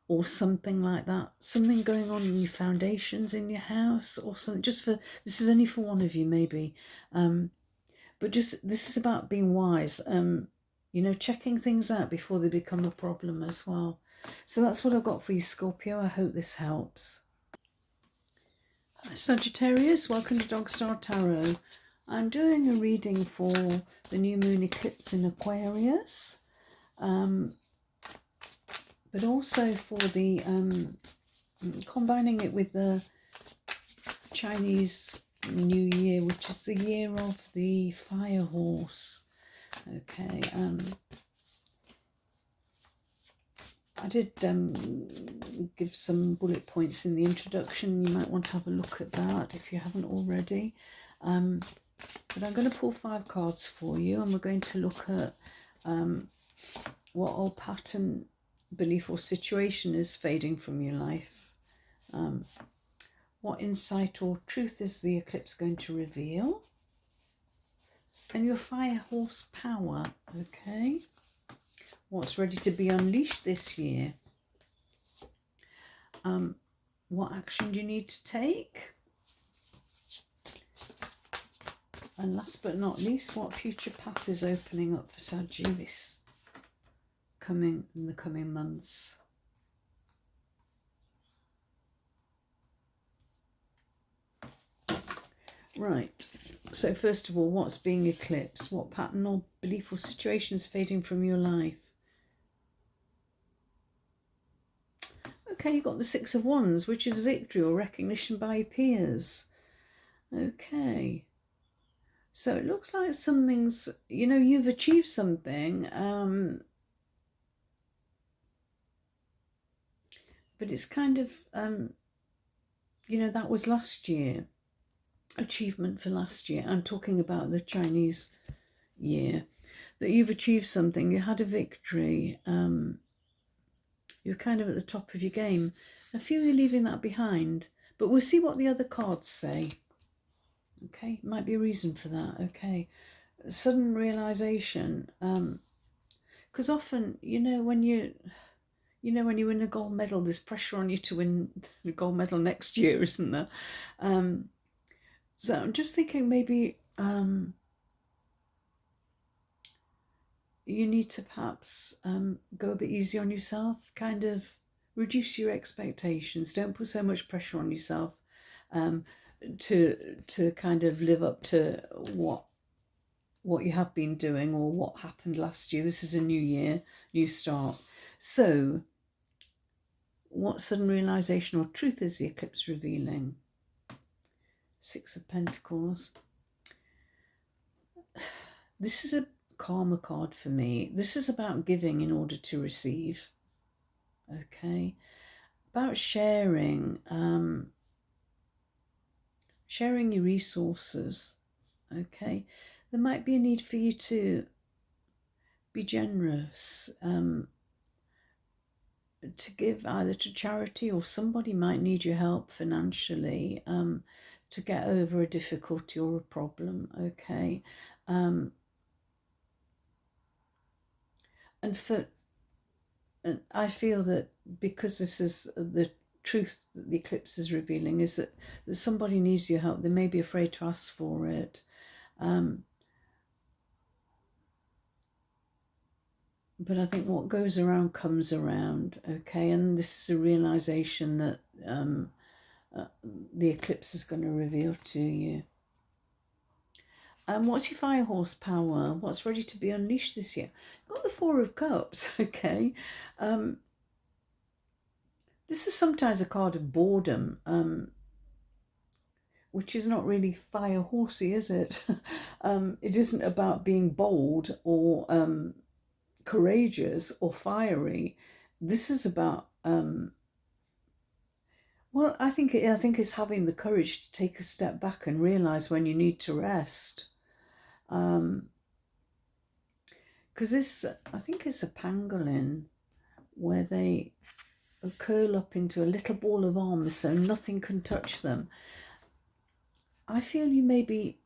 or something like that. Something going on in your foundations in your house or something. Just for, this is only for one of you maybe. But just, this is about being wise. You know, checking things out before they become a problem as well. So that's what I've got for you, Scorpio. I hope this helps. Sagittarius, welcome to Dog Star Tarot. I'm doing a reading for the new moon eclipse in Aquarius, but also for the, combining it with the Chinese New Year, which is the year of the fire horse. Okay, I did give some bullet points in the introduction. You might want to have a look at that if you haven't already. But I'm going to pull 5 cards for you, and we're going to look at what old pattern, belief or situation is fading from your life. What insight or truth is the eclipse going to reveal? And your fire horse power, okay? What's ready to be unleashed this year? What action do you need to take? And last but not least, what future path is opening up for Sagittarius in the coming months? Right, so first of all, what's being eclipsed? What pattern or belief or situation is fading from your life? Okay, you've got the 6 of Wands, which is victory or recognition by your peers. Okay. So it looks like something's, you know, you've achieved something, but it's kind of, you know, that was last year, achievement for last year. I'm talking about the Chinese year, that you've achieved something, you had a victory, you're kind of at the top of your game. I feel you're leaving that behind, but we'll see what the other cards say. Okay, might be a reason for that. Okay, sudden realization, because often, you know, when you win a gold medal, there's pressure on you to win the gold medal next year, isn't there? So I'm just thinking maybe you need to perhaps go a bit easy on yourself, kind of reduce your expectations. Don't put so much pressure on yourself to kind of live up to what you have been doing or what happened last year. This is a new year, new start. So what sudden realization or truth is the eclipse revealing? 6 of Pentacles. This is a karma card for me. This is about giving in order to receive. Okay, about sharing, sharing your resources. Okay, there might be a need for you to be generous, to give either to charity, or somebody might need your help financially to get over a difficulty or a problem. Okay, and I feel that because this is the truth that the eclipse is revealing, is that somebody needs your help. They may be afraid to ask for it. But I think what goes around comes around, okay? And this is a realization that the eclipse is going to reveal to you. What's your fire horsepower? What's ready to be unleashed this year? Got the Four of Cups, okay? This is sometimes a card of boredom, which is not really fire horsey, is it? It isn't about being bold or courageous or fiery. This is about well, I think it's having the courage to take a step back and realize when you need to rest. Because I think it's a pangolin where they curl up into a little ball of armor so nothing can touch them. I feel you maybe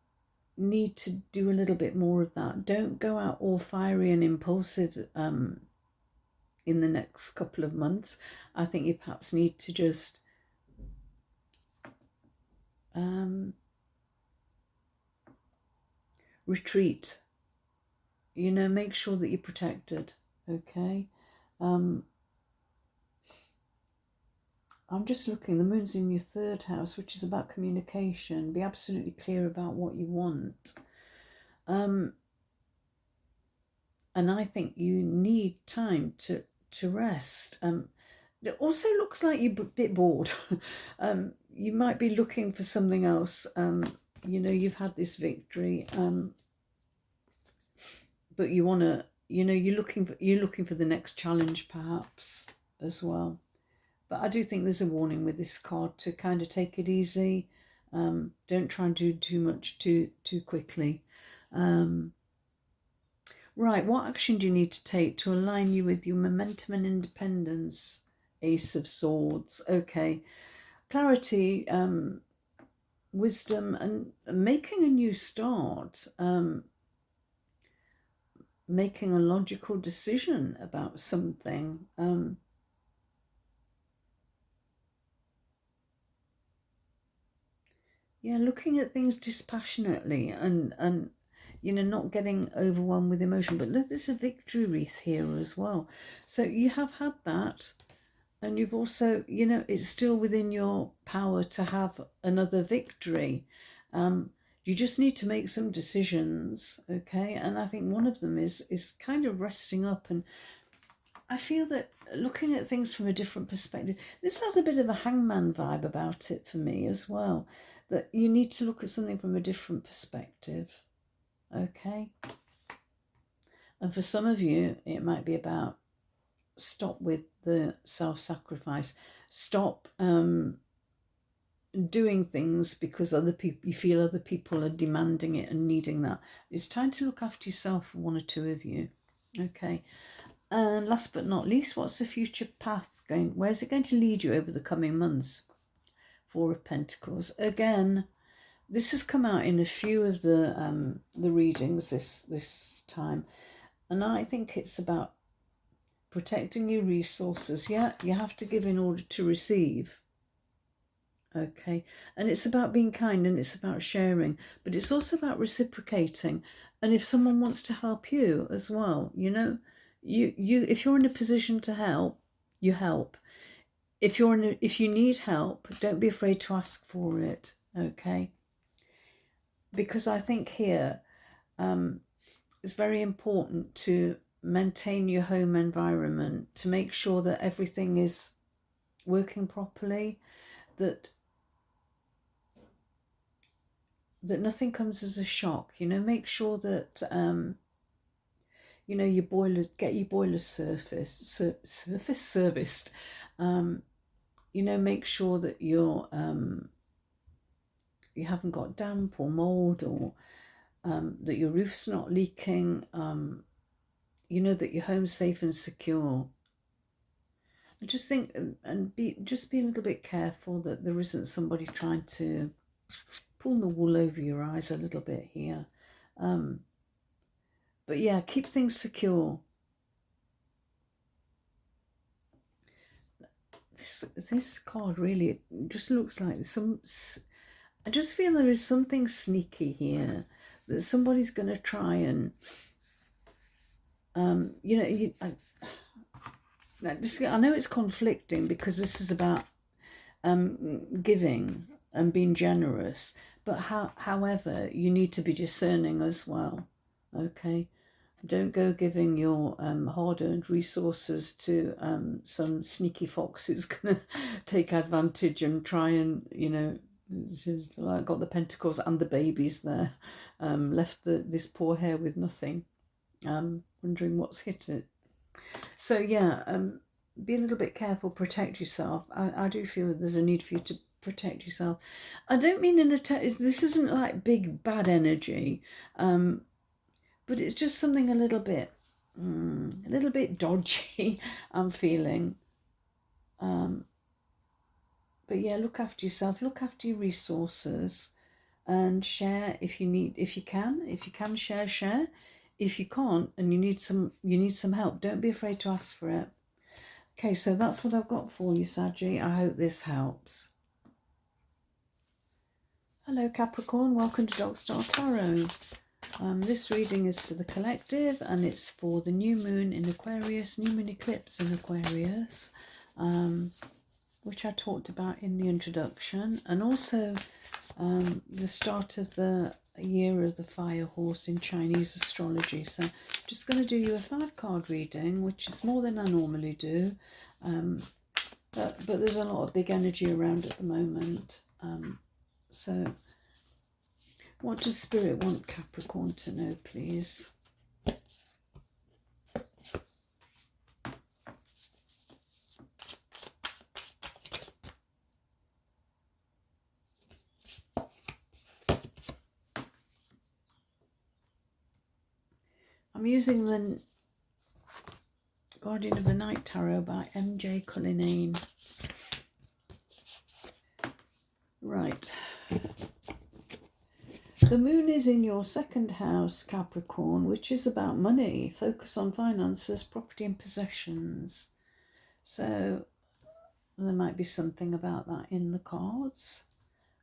need to do a little bit more of that. Don't go out all fiery and impulsive in the next couple of months. I think you perhaps need to just retreat. You know, make sure that you're protected, okay? I'm just looking, the moon's in your third house, which is about communication. Be absolutely clear about what you want. And I think you need time to rest. It also looks like you're a bit bored. You might be looking for something else. You know, you've had this victory, but you want to, you know, you're looking for the next challenge perhaps as well. But I do think there's a warning with this card to kind of take it easy. Don't try and do too much too quickly. Right, what action do you need to take to align you with your momentum and independence? Ace of Swords. Okay. Clarity, wisdom, and making a new start. Making a logical decision about something. Yeah, looking at things dispassionately and you know, not getting overwhelmed with emotion. But there's a victory wreath here as well. So you have had that, and you've also, you know, it's still within your power to have another victory. You just need to make some decisions, okay? And I think one of them is kind of resting up. And I feel that looking at things from a different perspective, this has a bit of a hangman vibe about it for me as well, that you need to look at something from a different perspective, okay? And for some of you, it might be about stop with the self-sacrifice. Stop doing things because other people, you feel other people are demanding it and needing that. It's time to look after yourself, one or two of you, okay? And last but not least, what's the future path going? Where's it going to lead you over the coming months? Four of Pentacles. Again, this has come out in a few of the readings this time, and I think it's about protecting your resources. Yeah, you have to give in order to receive. Okay, and it's about being kind and it's about sharing, but it's also about reciprocating. And if someone wants to help you as well, you know, you if you're in a position to help, you help. If you need help, don't be afraid to ask for it, okay? Because I think here it's very important to maintain your home environment, to make sure that everything is working properly, that nothing comes as a shock. You know, make sure that you know, your boilers, get your boilers serviced. You know, make sure that you haven't got damp or mold, or that your roof's not leaking. You know, that your home's safe and secure. I just think, and be a little bit careful that there isn't somebody trying to pull the wool over your eyes a little bit here. But yeah, keep things secure. This card really just looks like I just feel there is something sneaky here, that somebody's going to try and You know, I know it's conflicting because this is about giving and being generous, but however, you need to be discerning as well. Okay, don't go giving your hard-earned resources to some sneaky fox who's gonna take advantage and try and, you know, like got the pentacles and the babies there, left this poor hare with nothing, wondering what's hit it. So yeah, be a little bit careful, protect yourself. I do feel that there's a need for you to protect yourself. I don't mean in a this isn't like big bad energy, but it's just something a little bit dodgy. I'm feeling. But yeah, look after yourself, look after your resources, and share if you need, if you can share. If you can't and you need some help, don't be afraid to ask for it. Okay, so that's what I've got for you, Saggy. I hope this helps. Hello, Capricorn. Welcome to Dog Star Tarot. This reading is for the collective, and it's for the new moon in Aquarius, new moon eclipse in Aquarius, which I talked about in the introduction, and also the start of the year of the fire horse in Chinese astrology. So I'm just going to do you a 5-card reading, which is more than I normally do, but there's a lot of big energy around at the moment. So what does Spirit want Capricorn to know, please? I'm using the Guardian of the Night Tarot by M.J. Cullinane. Right. The moon is in your 2nd house, Capricorn, which is about money. Focus on finances, property and possessions. So there might be something about that in the cards.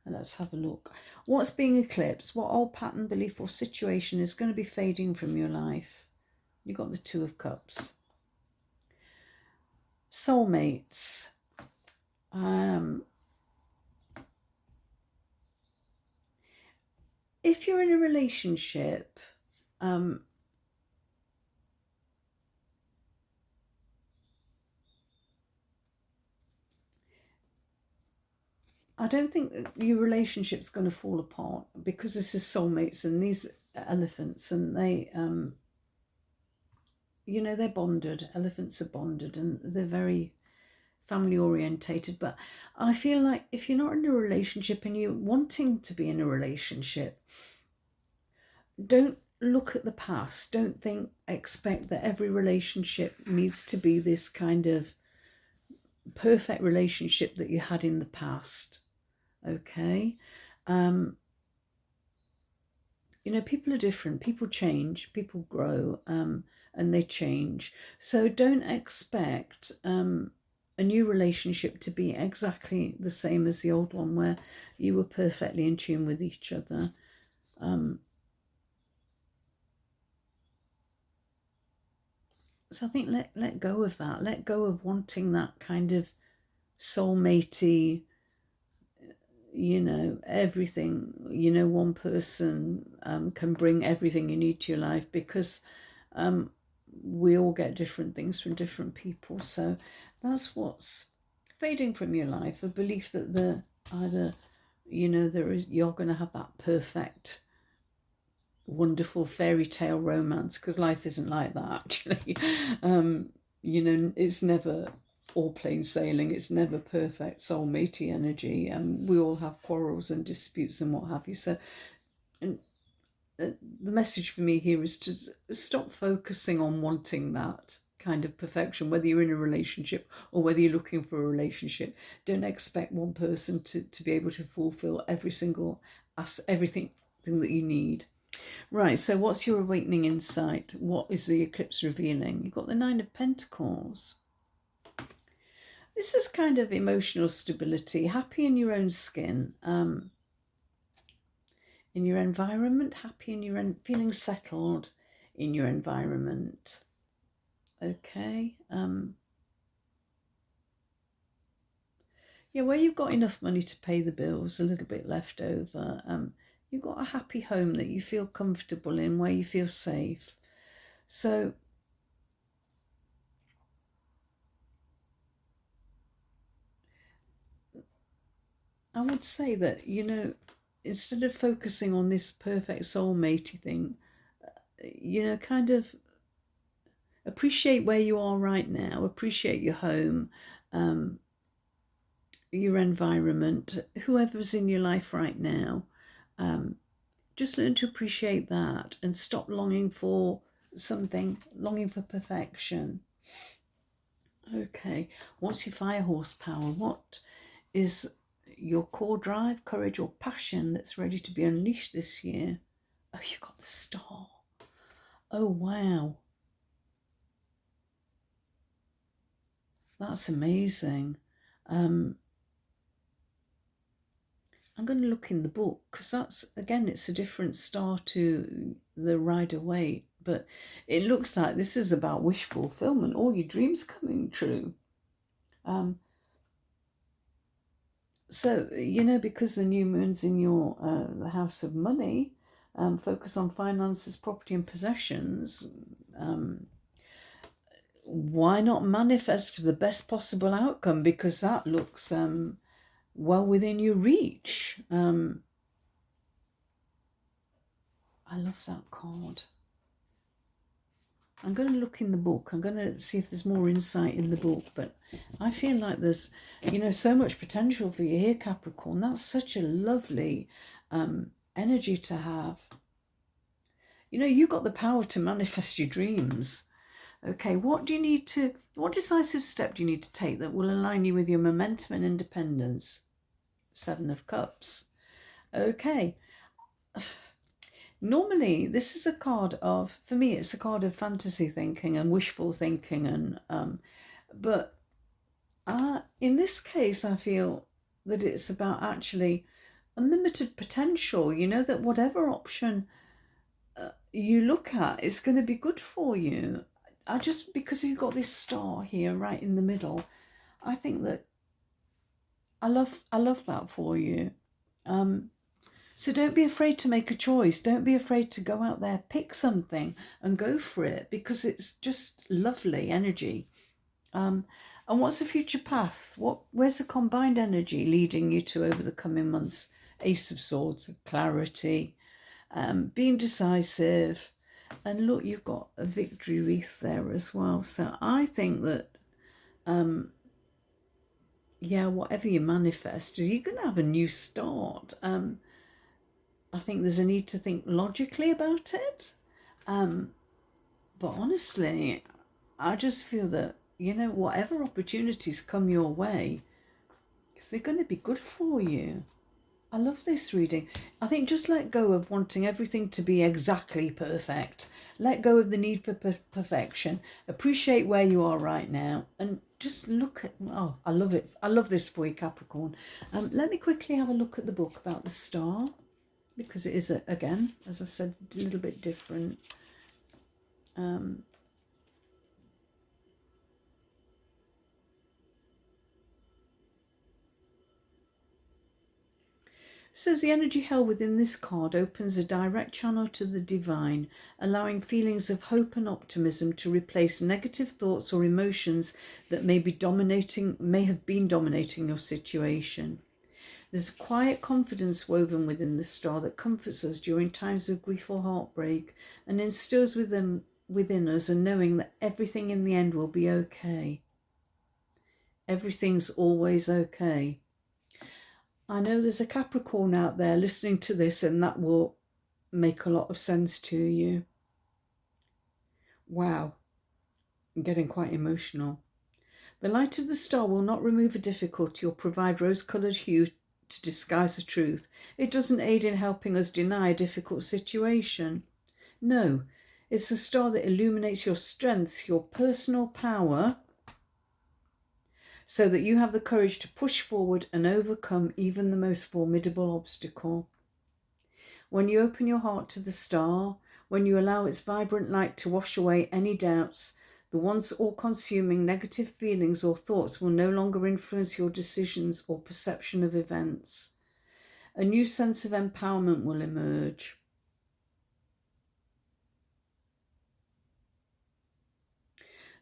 And let's have a look. What's being eclipsed? What old pattern, belief or situation is going to be fading from your life? You've got the 2 of Cups. Soulmates. If you're in a relationship, I don't think that your relationship's going to fall apart, because this is soulmates and these elephants, and they, you know, they're bonded. Elephants are bonded and they're very family orientated. But I feel like if you're not in a relationship and you're wanting to be in a relationship, don't look at the past. Don't expect that every relationship needs to be this kind of perfect relationship that you had in the past. Okay. You know, people are different, people change, people grow, and they change. So don't expect a new relationship to be exactly the same as the old one, where you were perfectly in tune with each other. So I think let go of that. Let go of wanting that kind of soulmatey, you know, everything, you know, one person can bring everything you need to your life, because we all get different things from different people. So that's what's fading from your life, a belief that either, you know, you're going to have that perfect, wonderful fairy tale romance, because life isn't like that, actually. You know, it's never all plain sailing. It's never perfect soulmatey energy, and we all have quarrels and disputes and what have you. So, and the message for me here is to stop focusing on wanting that kind of perfection, whether you're in a relationship or whether you're looking for a relationship. Don't expect one person to be able to fulfill everything that you need. Right, so what's your awakening insight? What is the eclipse revealing? You've got the 9 of Pentacles. This is kind of emotional stability, happy in your own skin, in your environment, happy in your feeling settled in your environment. Okay. Yeah, where you've got enough money to pay the bills, a little bit left over, you've got a happy home that you feel comfortable in, where you feel safe. So I would say that, you know, instead of focusing on this perfect soulmatey thing, you know, kind of appreciate where you are right now, appreciate your home, your environment, whoever's in your life right now. Just learn to appreciate that and stop longing for something, longing for perfection. Okay, what's your fire horsepower? What is your core drive, courage, or passion that's ready to be unleashed this year? Oh, you got the star. Oh, wow. That's amazing. I'm going to look in the book, because that's, again, it's a different star to the Rider-Waite, but it looks like this is about wish fulfillment, all your dreams coming true. So, you know, because the new moon's in your the house of money, focus on finances, property and possessions. Why not manifest for the best possible outcome? Because that looks well within your reach. I love that card. I'm going to look in the book. I'm going to see if there's more insight in the book. But I feel like there's, you know, so much potential for you here, Capricorn. That's such a lovely energy to have. You know, you've got the power to manifest your dreams. Okay, what decisive step do you need to take that will align you with your momentum and independence? 7 of Cups. Okay. Normally, this is a card of, for me, it's a card of fantasy thinking and wishful thinking, and but in this case, I feel that it's about actually unlimited potential. You know, that whatever option you look at is going to be good for you. Because you've got this star here right in the middle, I think that I love that for you. So don't be afraid to make a choice. Don't be afraid to go out there, pick something and go for it, because it's just lovely energy. And what's the future path? Where's the combined energy leading you to over the coming months? Ace of Swords, clarity, being decisive. And look, you've got a victory wreath there as well. So I think that, yeah, whatever you manifest, is you're going to have a new start. I think there's a need to think logically about it. But honestly, I just feel that, you know, whatever opportunities come your way, they're going to be good for you. I love this reading. I think just let go of wanting everything to be exactly perfect. Let go of the need for perfection. Appreciate where you are right now and just look at, oh, I love it. I love this for you, Capricorn. Let me quickly have a look at the book about the star, because it is, again, as I said, a little bit different. It says the energy held within this card opens a direct channel to the divine, allowing feelings of hope and optimism to replace negative thoughts or emotions that may have been dominating your situation. There's a quiet confidence woven within the star that comforts us during times of grief or heartbreak and instills within us a knowing that everything in the end will be okay. Everything's always okay. I know there's a Capricorn out there listening to this, and that will make a lot of sense to you. Wow, I'm getting quite emotional. The light of the star will not remove a difficulty or provide rose-coloured hue to disguise the truth. It doesn't aid in helping us deny a difficult situation. No, it's a star that illuminates your strengths, your personal power, so that you have the courage to push forward and overcome even the most formidable obstacle. When you open your heart to the star, when you allow its vibrant light to wash away any doubts, The once all-consuming negative feelings or thoughts will no longer influence your decisions or perception of events. A new sense of empowerment will emerge.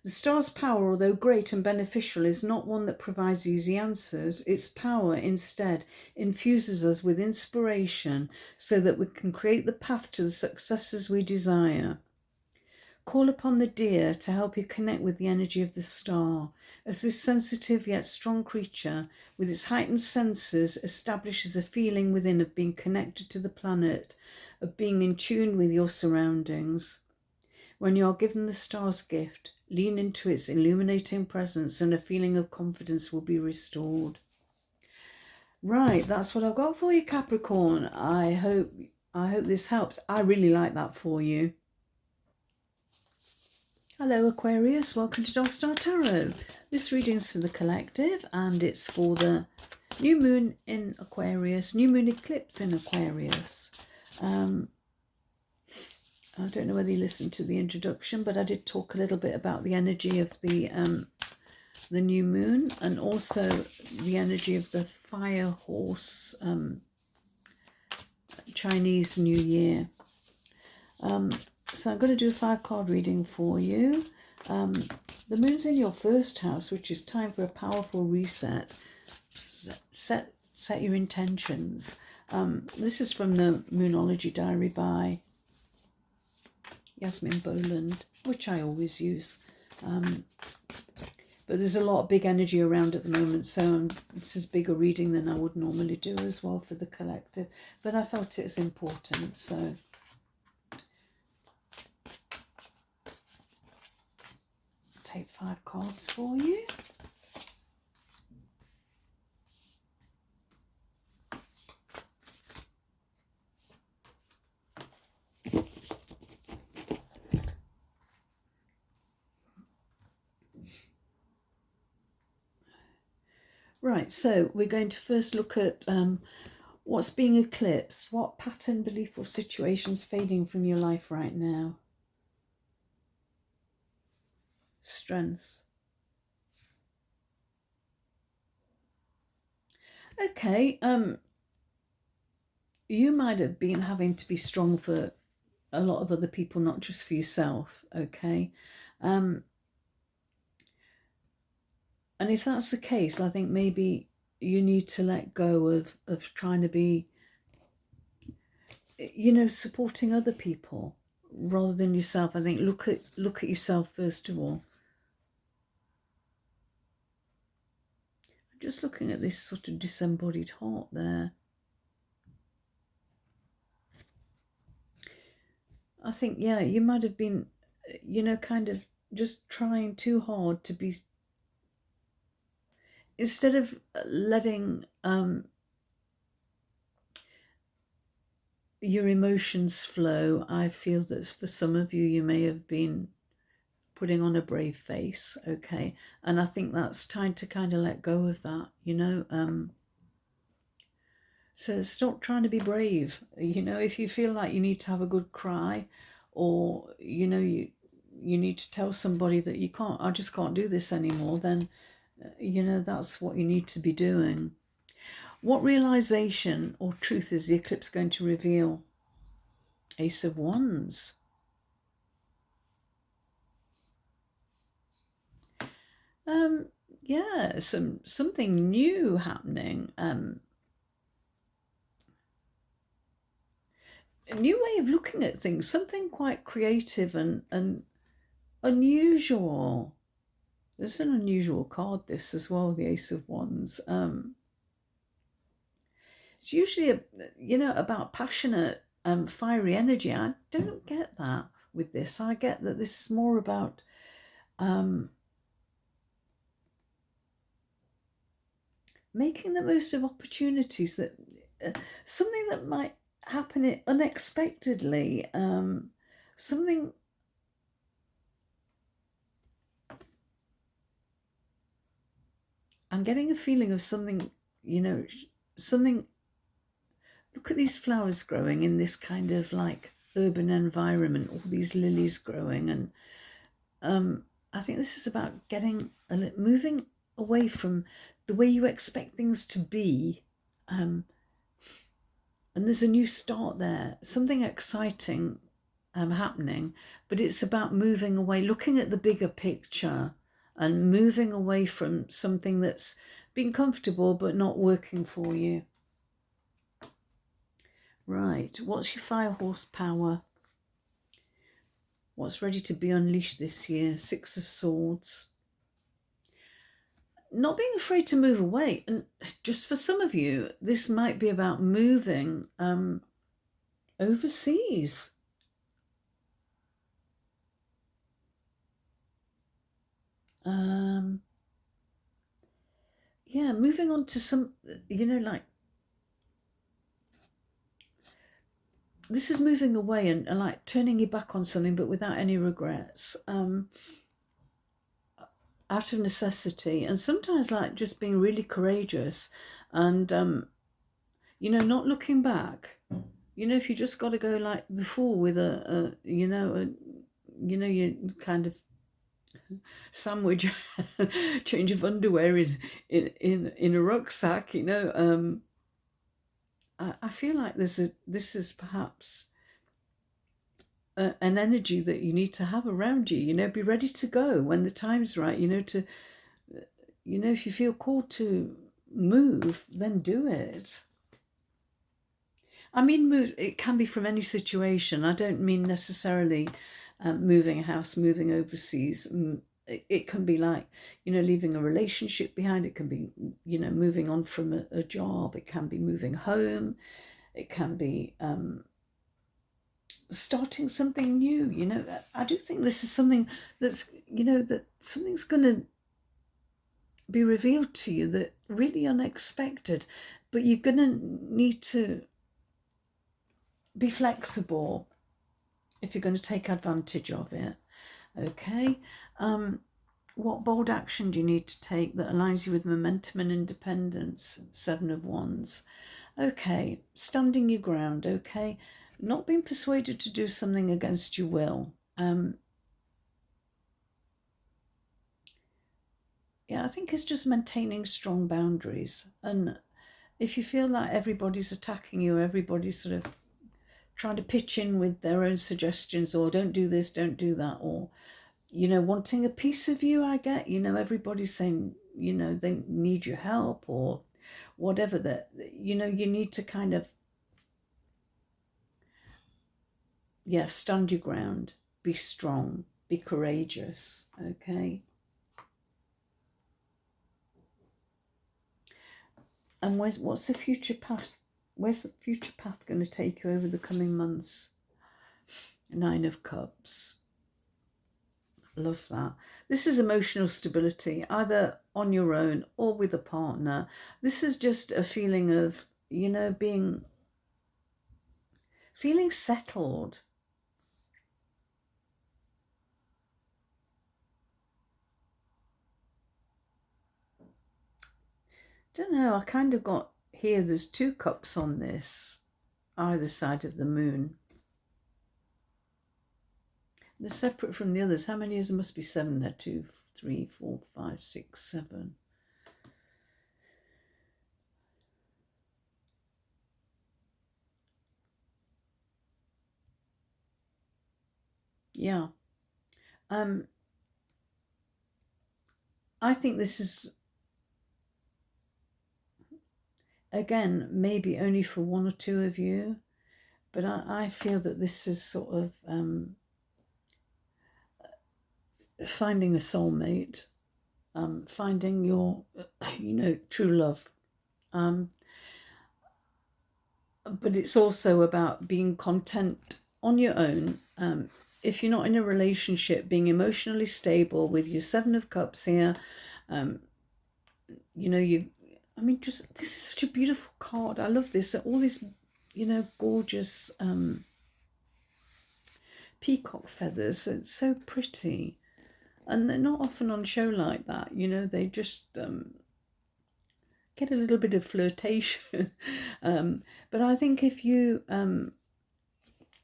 The star's power, although great and beneficial, is not one that provides easy answers. Its power, instead, infuses us with inspiration so that we can create the path to the successes we desire. Call upon the deer to help you connect with the energy of the star, as this sensitive yet strong creature, with its heightened senses, establishes a feeling within of being connected to the planet, of being in tune with your surroundings. When you are given the star's gift, lean into its illuminating presence and a feeling of confidence will be restored. Right, that's what I've got for you, Capricorn. I hope this helps. I really like that for you. Hello Aquarius, welcome to Dog Star Tarot. This reading's for the collective and it's for the new moon in Aquarius, new moon eclipse in Aquarius. I don't know whether you listened to the introduction, but I did talk a little bit about the energy of the new moon and also the energy of the fire horse Chinese New Year. So I'm going to do a 5-card reading for you. The moon's in your first house, which is time for a powerful reset. Set your intentions. This is from the Moonology Diary by YasminBolandMoonology, which I always use. But there's a lot of big energy around at the moment, so this is bigger reading than I would normally do as well for the collective. But I felt it was important, so... take 5 cards for you. Right, so we're going to first look at what's being eclipsed, what pattern, belief or situation's fading from your life right now. Strength. Okay, you might have been having to be strong for a lot of other people, not just for yourself, okay? And if that's the case, I think maybe you need to let go of trying to be, you know, supporting other people rather than yourself. I think look at yourself first of all. Just looking at this sort of disembodied heart there. I think, yeah, you might have been, you know, kind of just trying too hard to be, instead of letting your emotions flow. I feel that for some of you, you may have been putting on a brave face, okay? And I think that's time to kind of let go of that, you know? So stop trying to be brave. You know, if you feel like you need to have a good cry, or, you know, you need to tell somebody that you can't, I just can't do this anymore, then, you know, that's what you need to be doing. What realization or truth is the eclipse going to reveal? Ace of Wands. Yeah, something new happening. A new way of looking at things, something quite creative and unusual. There's an unusual card, this as well, the Ace of Wands. It's usually, you know, about passionate, fiery energy. I don't get that with this. I get that this is more about making the most of opportunities, that something that might happen unexpectedly, something. I'm getting a feeling of something, you know, something. Look at these flowers growing in this kind of like urban environment, all these lilies growing, and I think this is about moving away from the way you expect things to be. And there's a new start there, something exciting happening, but it's about moving away, looking at the bigger picture and moving away from something that's been comfortable but not working for you. Right, what's your fire horsepower? What's ready to be unleashed this year? Six of Swords. Not being afraid to move away. And just for some of you, this might be about moving overseas. Yeah, moving on to some, like, this is moving away and like turning your back on something, but without any regrets, out of necessity, and sometimes like just being really courageous and, not looking back. If you just got to go like the fool with you kind of sandwich change of underwear in a rucksack, I feel like this is perhaps an energy that you need to have around you. Be ready to go when the time's right. If you feel called to move, then do it. I mean, move, it can be from any situation. I don't mean necessarily moving a house, moving overseas. It can be like, leaving a relationship behind. It can be, moving on from a job. It can be moving home. It can be starting something new. I do think this is something that's, that something's going to be revealed to you that really unexpected, but you're going to need to be flexible if you're going to take advantage of it. Okay. What bold action do you need to take that aligns you with momentum and independence? Seven of Wands. Okay. Standing your ground. Okay. Not being persuaded to do something against your will. Yeah, I think it's just maintaining strong boundaries. And if you feel like everybody's attacking you, everybody's sort of trying to pitch in with their own suggestions, or don't do this, don't do that, or, wanting a piece of you, I get, everybody's saying, they need your help or whatever, that, you need to kind of, stand your ground, be strong, be courageous, okay? And what's the future path? Where's the future path going to take you over the coming months? Nine of Cups. Love that. This is emotional stability, either on your own or with a partner. This is just a feeling of, feeling settled. Don't know, I kind of got here, there's two cups on this, either side of the moon. They're separate from the others. How many is there? Must be seven there. 2, 3, 4, 5, 6, 7. Yeah. I think this is, again, maybe only for one or two of you, but I feel that this is sort of finding a soulmate, finding your, true love. But it's also about being content on your own. If you're not in a relationship, being emotionally stable with your Seven of Cups here. This is such a beautiful card. I love this. All these, gorgeous peacock feathers. It's so pretty. And they're not often on show like that. They just get a little bit of flirtation. But I think if you,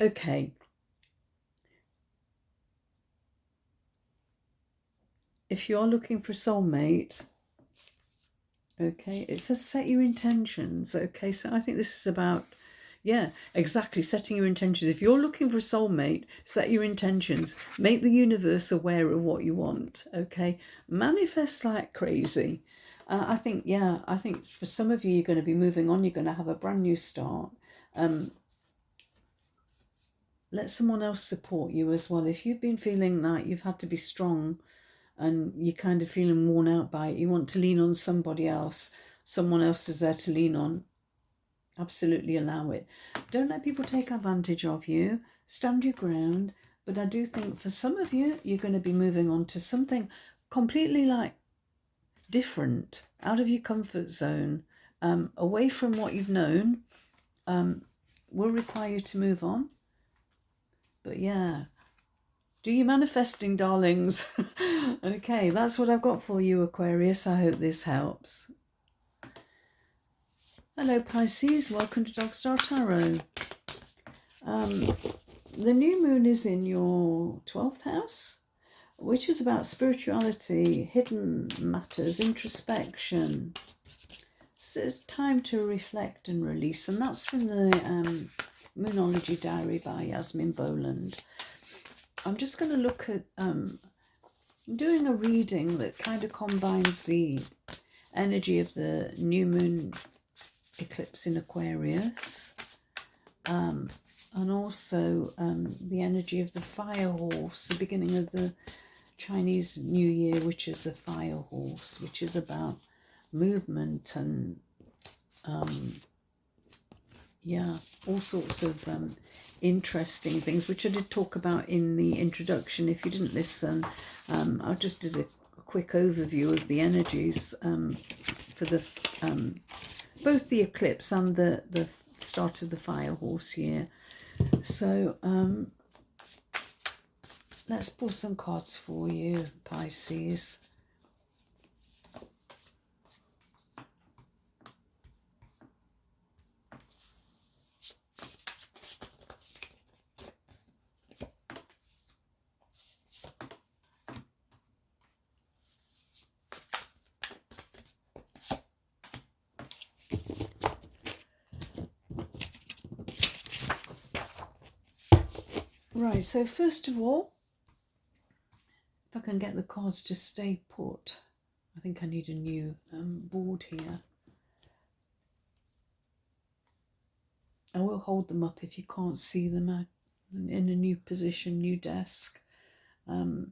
okay. if you're looking for a soulmate, okay, it says set your intentions. Okay, so I think this is about, yeah, exactly, setting your intentions. If you're looking for a soulmate, set your intentions. Make the universe aware of what you want, okay? Manifest like crazy. I think, yeah, I think for some of you, you're going to be moving on. You're going to have a brand new start. Let someone else support you as well. If you've been feeling like you've had to be strong and you're kind of feeling worn out by it, you want to lean on somebody else. Someone else is there to lean on. Absolutely allow it. Don't let people take advantage of you. Stand your ground. But I do think for some of you, you're going to be moving on to something completely like different, out of your comfort zone, away from what you've known, will require you to move on. But yeah, do your manifesting, darlings. Okay, that's what I've got for you, Aquarius. I hope this helps. Hello, Pisces. Welcome to Dog Star Tarot. The new moon is in your 12th house, which is about spirituality, hidden matters, introspection. It's time to reflect and release, and that's from the Moonology Diary by Yasmin Boland. I'm just going to look at doing a reading that kind of combines the energy of the new moon eclipse in Aquarius and also the energy of the fire horse, the beginning of the Chinese New Year, which is the fire horse, which is about movement and yeah, all sorts of interesting things, which I did talk about in the introduction. If you didn't listen, I just did a quick overview of the energies for the both the eclipse and the start of the fire horse year. So let's pull some cards for you, Pisces. Right, so first of all, if I can get the cards to stay put, I think I need a new board here. I will hold them up if you can't see them in a new position, new desk. I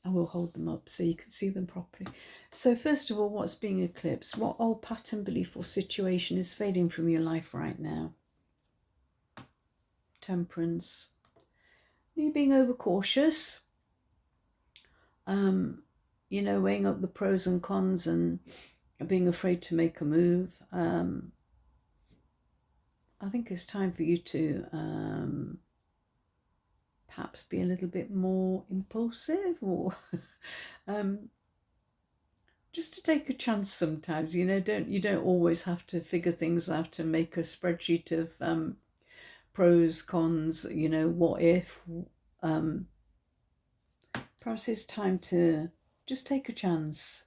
will hold them up so you can see them properly. So first of all, what's being eclipsed? What old pattern, belief or situation is fading from your life right now? Temperance. You being overcautious, you know, weighing up the pros and cons and being afraid to make a move. I think it's time for you to perhaps be a little bit more impulsive, or just to take a chance sometimes. You know, you don't always have to figure things out and make a spreadsheet of pros, cons, you know, what if. Perhaps it's time to just take a chance.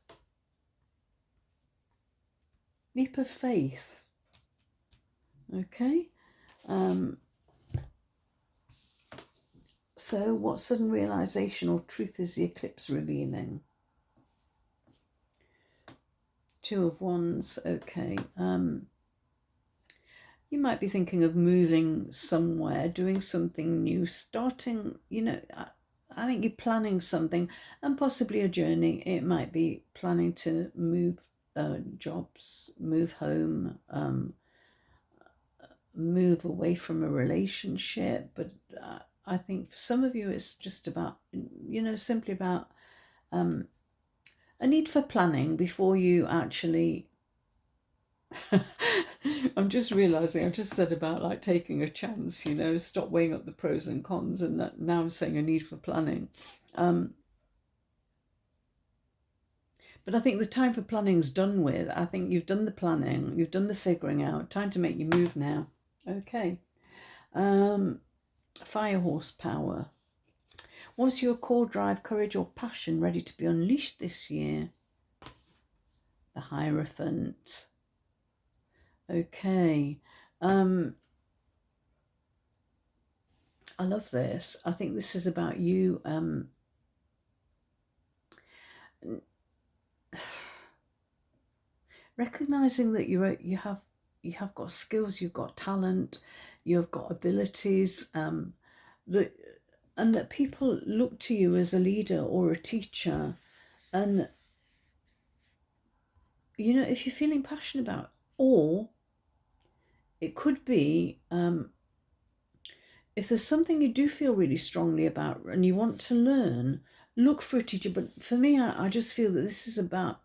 Leap of faith. Okay. So what sudden realization or truth is the eclipse revealing? Two of Wands. Okay. You might be thinking of moving somewhere, doing something new, starting, you know, I think you're planning something, and possibly a journey. It might be planning to move jobs, move home, move away from a relationship. But I think for some of you, it's just about, you know, simply about a need for planning before you actually... I'm just realising I've just said about like taking a chance, you know, stop weighing up the pros and cons, and now I'm saying a need for planning. But I think the time for planning's done with. I think you've done the planning, you've done the figuring out, time to make your move now. Okay. Fire horsepower. Was your core drive, courage or passion ready to be unleashed this year? The Hierophant. Okay. I love this. I think this is about you recognizing that you have got skills, you've got talent, you've got abilities, and that people look to you as a leader or a teacher. And you know, if you're feeling passionate about, or it could be if there's something you do feel really strongly about and you want to learn, look for a teacher. But for me, I just feel that this is about,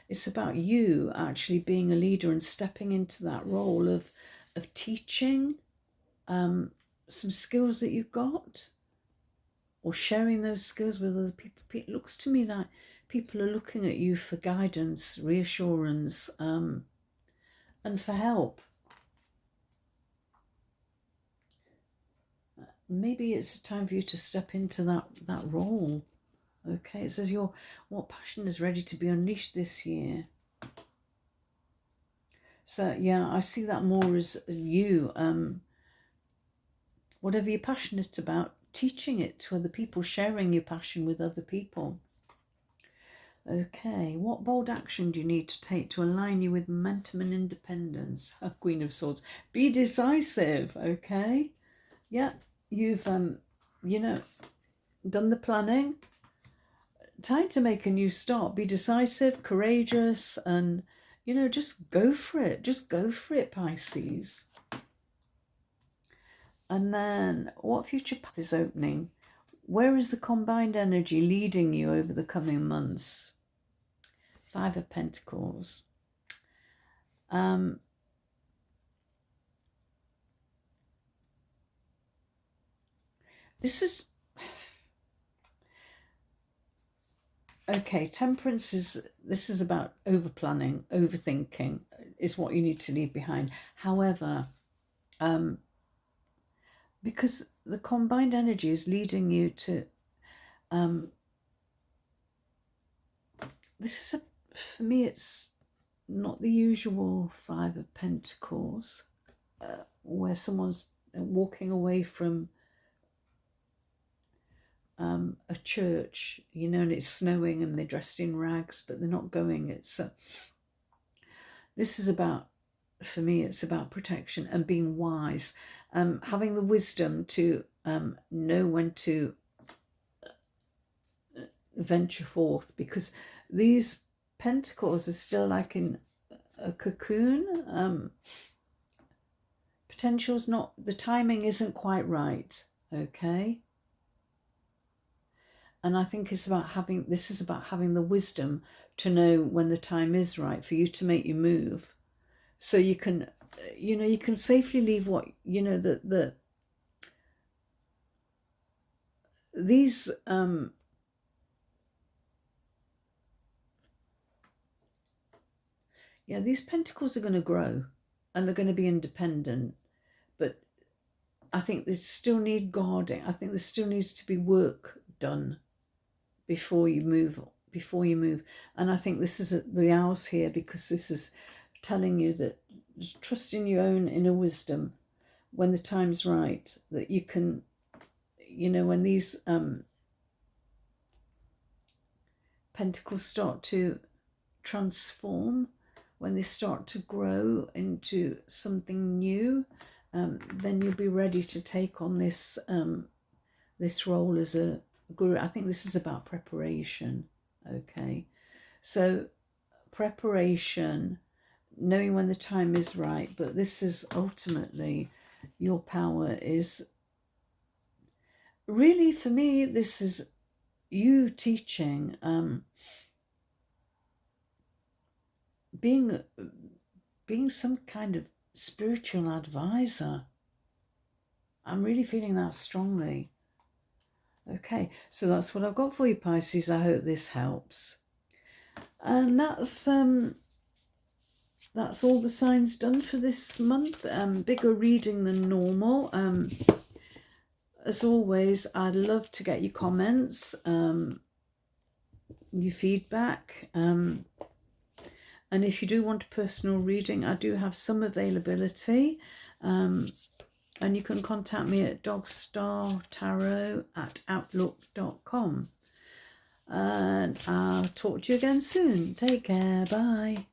it's about you actually being a leader and stepping into that role of teaching some skills that you've got, or sharing those skills with other people. It looks to me like people are looking at you for guidance, reassurance, and for help. Maybe it's time for you to step into that role. Okay, it says what passion is ready to be unleashed this year. So yeah, I see that more as you, whatever you're passionate about, teaching it to other people, sharing your passion with other people. Okay, what bold action do you need to take to align you with momentum and independence? Queen of Swords. Be decisive, okay? Yeah, you've, you know, done the planning. Time to make a new start. Be decisive, courageous, and, you know, just go for it. Just go for it, Pisces. And then, what future path is opening? Where is the combined energy leading you over the coming months? Five of Pentacles. This is... Okay, Temperance is... This is about over-planning, overthinking is what you need to leave behind. However, because the combined energy is leading you to... this is for me, it's not the usual Five of Pentacles, where someone's walking away from a church, you know, and it's snowing and they're dressed in rags, but they're not going. It's this is about, for me, it's about protection and being wise, having the wisdom to know when to venture forth, because these pentacles are still like in a cocoon. Potential's not, the timing isn't quite right, okay? And I think it's about having, this is about having the wisdom to know when the time is right for you to make your move. So you can, you know, you can safely leave what, you know, these, yeah, these pentacles are going to grow and they're going to be independent. But I think they still need guarding. I think there still needs to be work done before you move. And I think this is the Owls here, because this is telling you that trust in your own inner wisdom when the time's right, that you can, you know, when these pentacles start to transform, when they start to grow into something new, then you'll be ready to take on this this role as a guru. I think this is about preparation, okay? So preparation, knowing when the time is right, but this is ultimately your power is really, for me, this is you teaching, being some kind of spiritual advisor. I'm really feeling that strongly. Okay, so that's what I've got for you, Pisces. I hope this helps. And that's all the signs done for this month. Bigger reading than normal. as always, I'd love to get your comments, your feedback. And if you do want a personal reading, I do have some availability. And you can contact me at dogstartarot@outlook.com. And I'll talk to you again soon. Take care. Bye.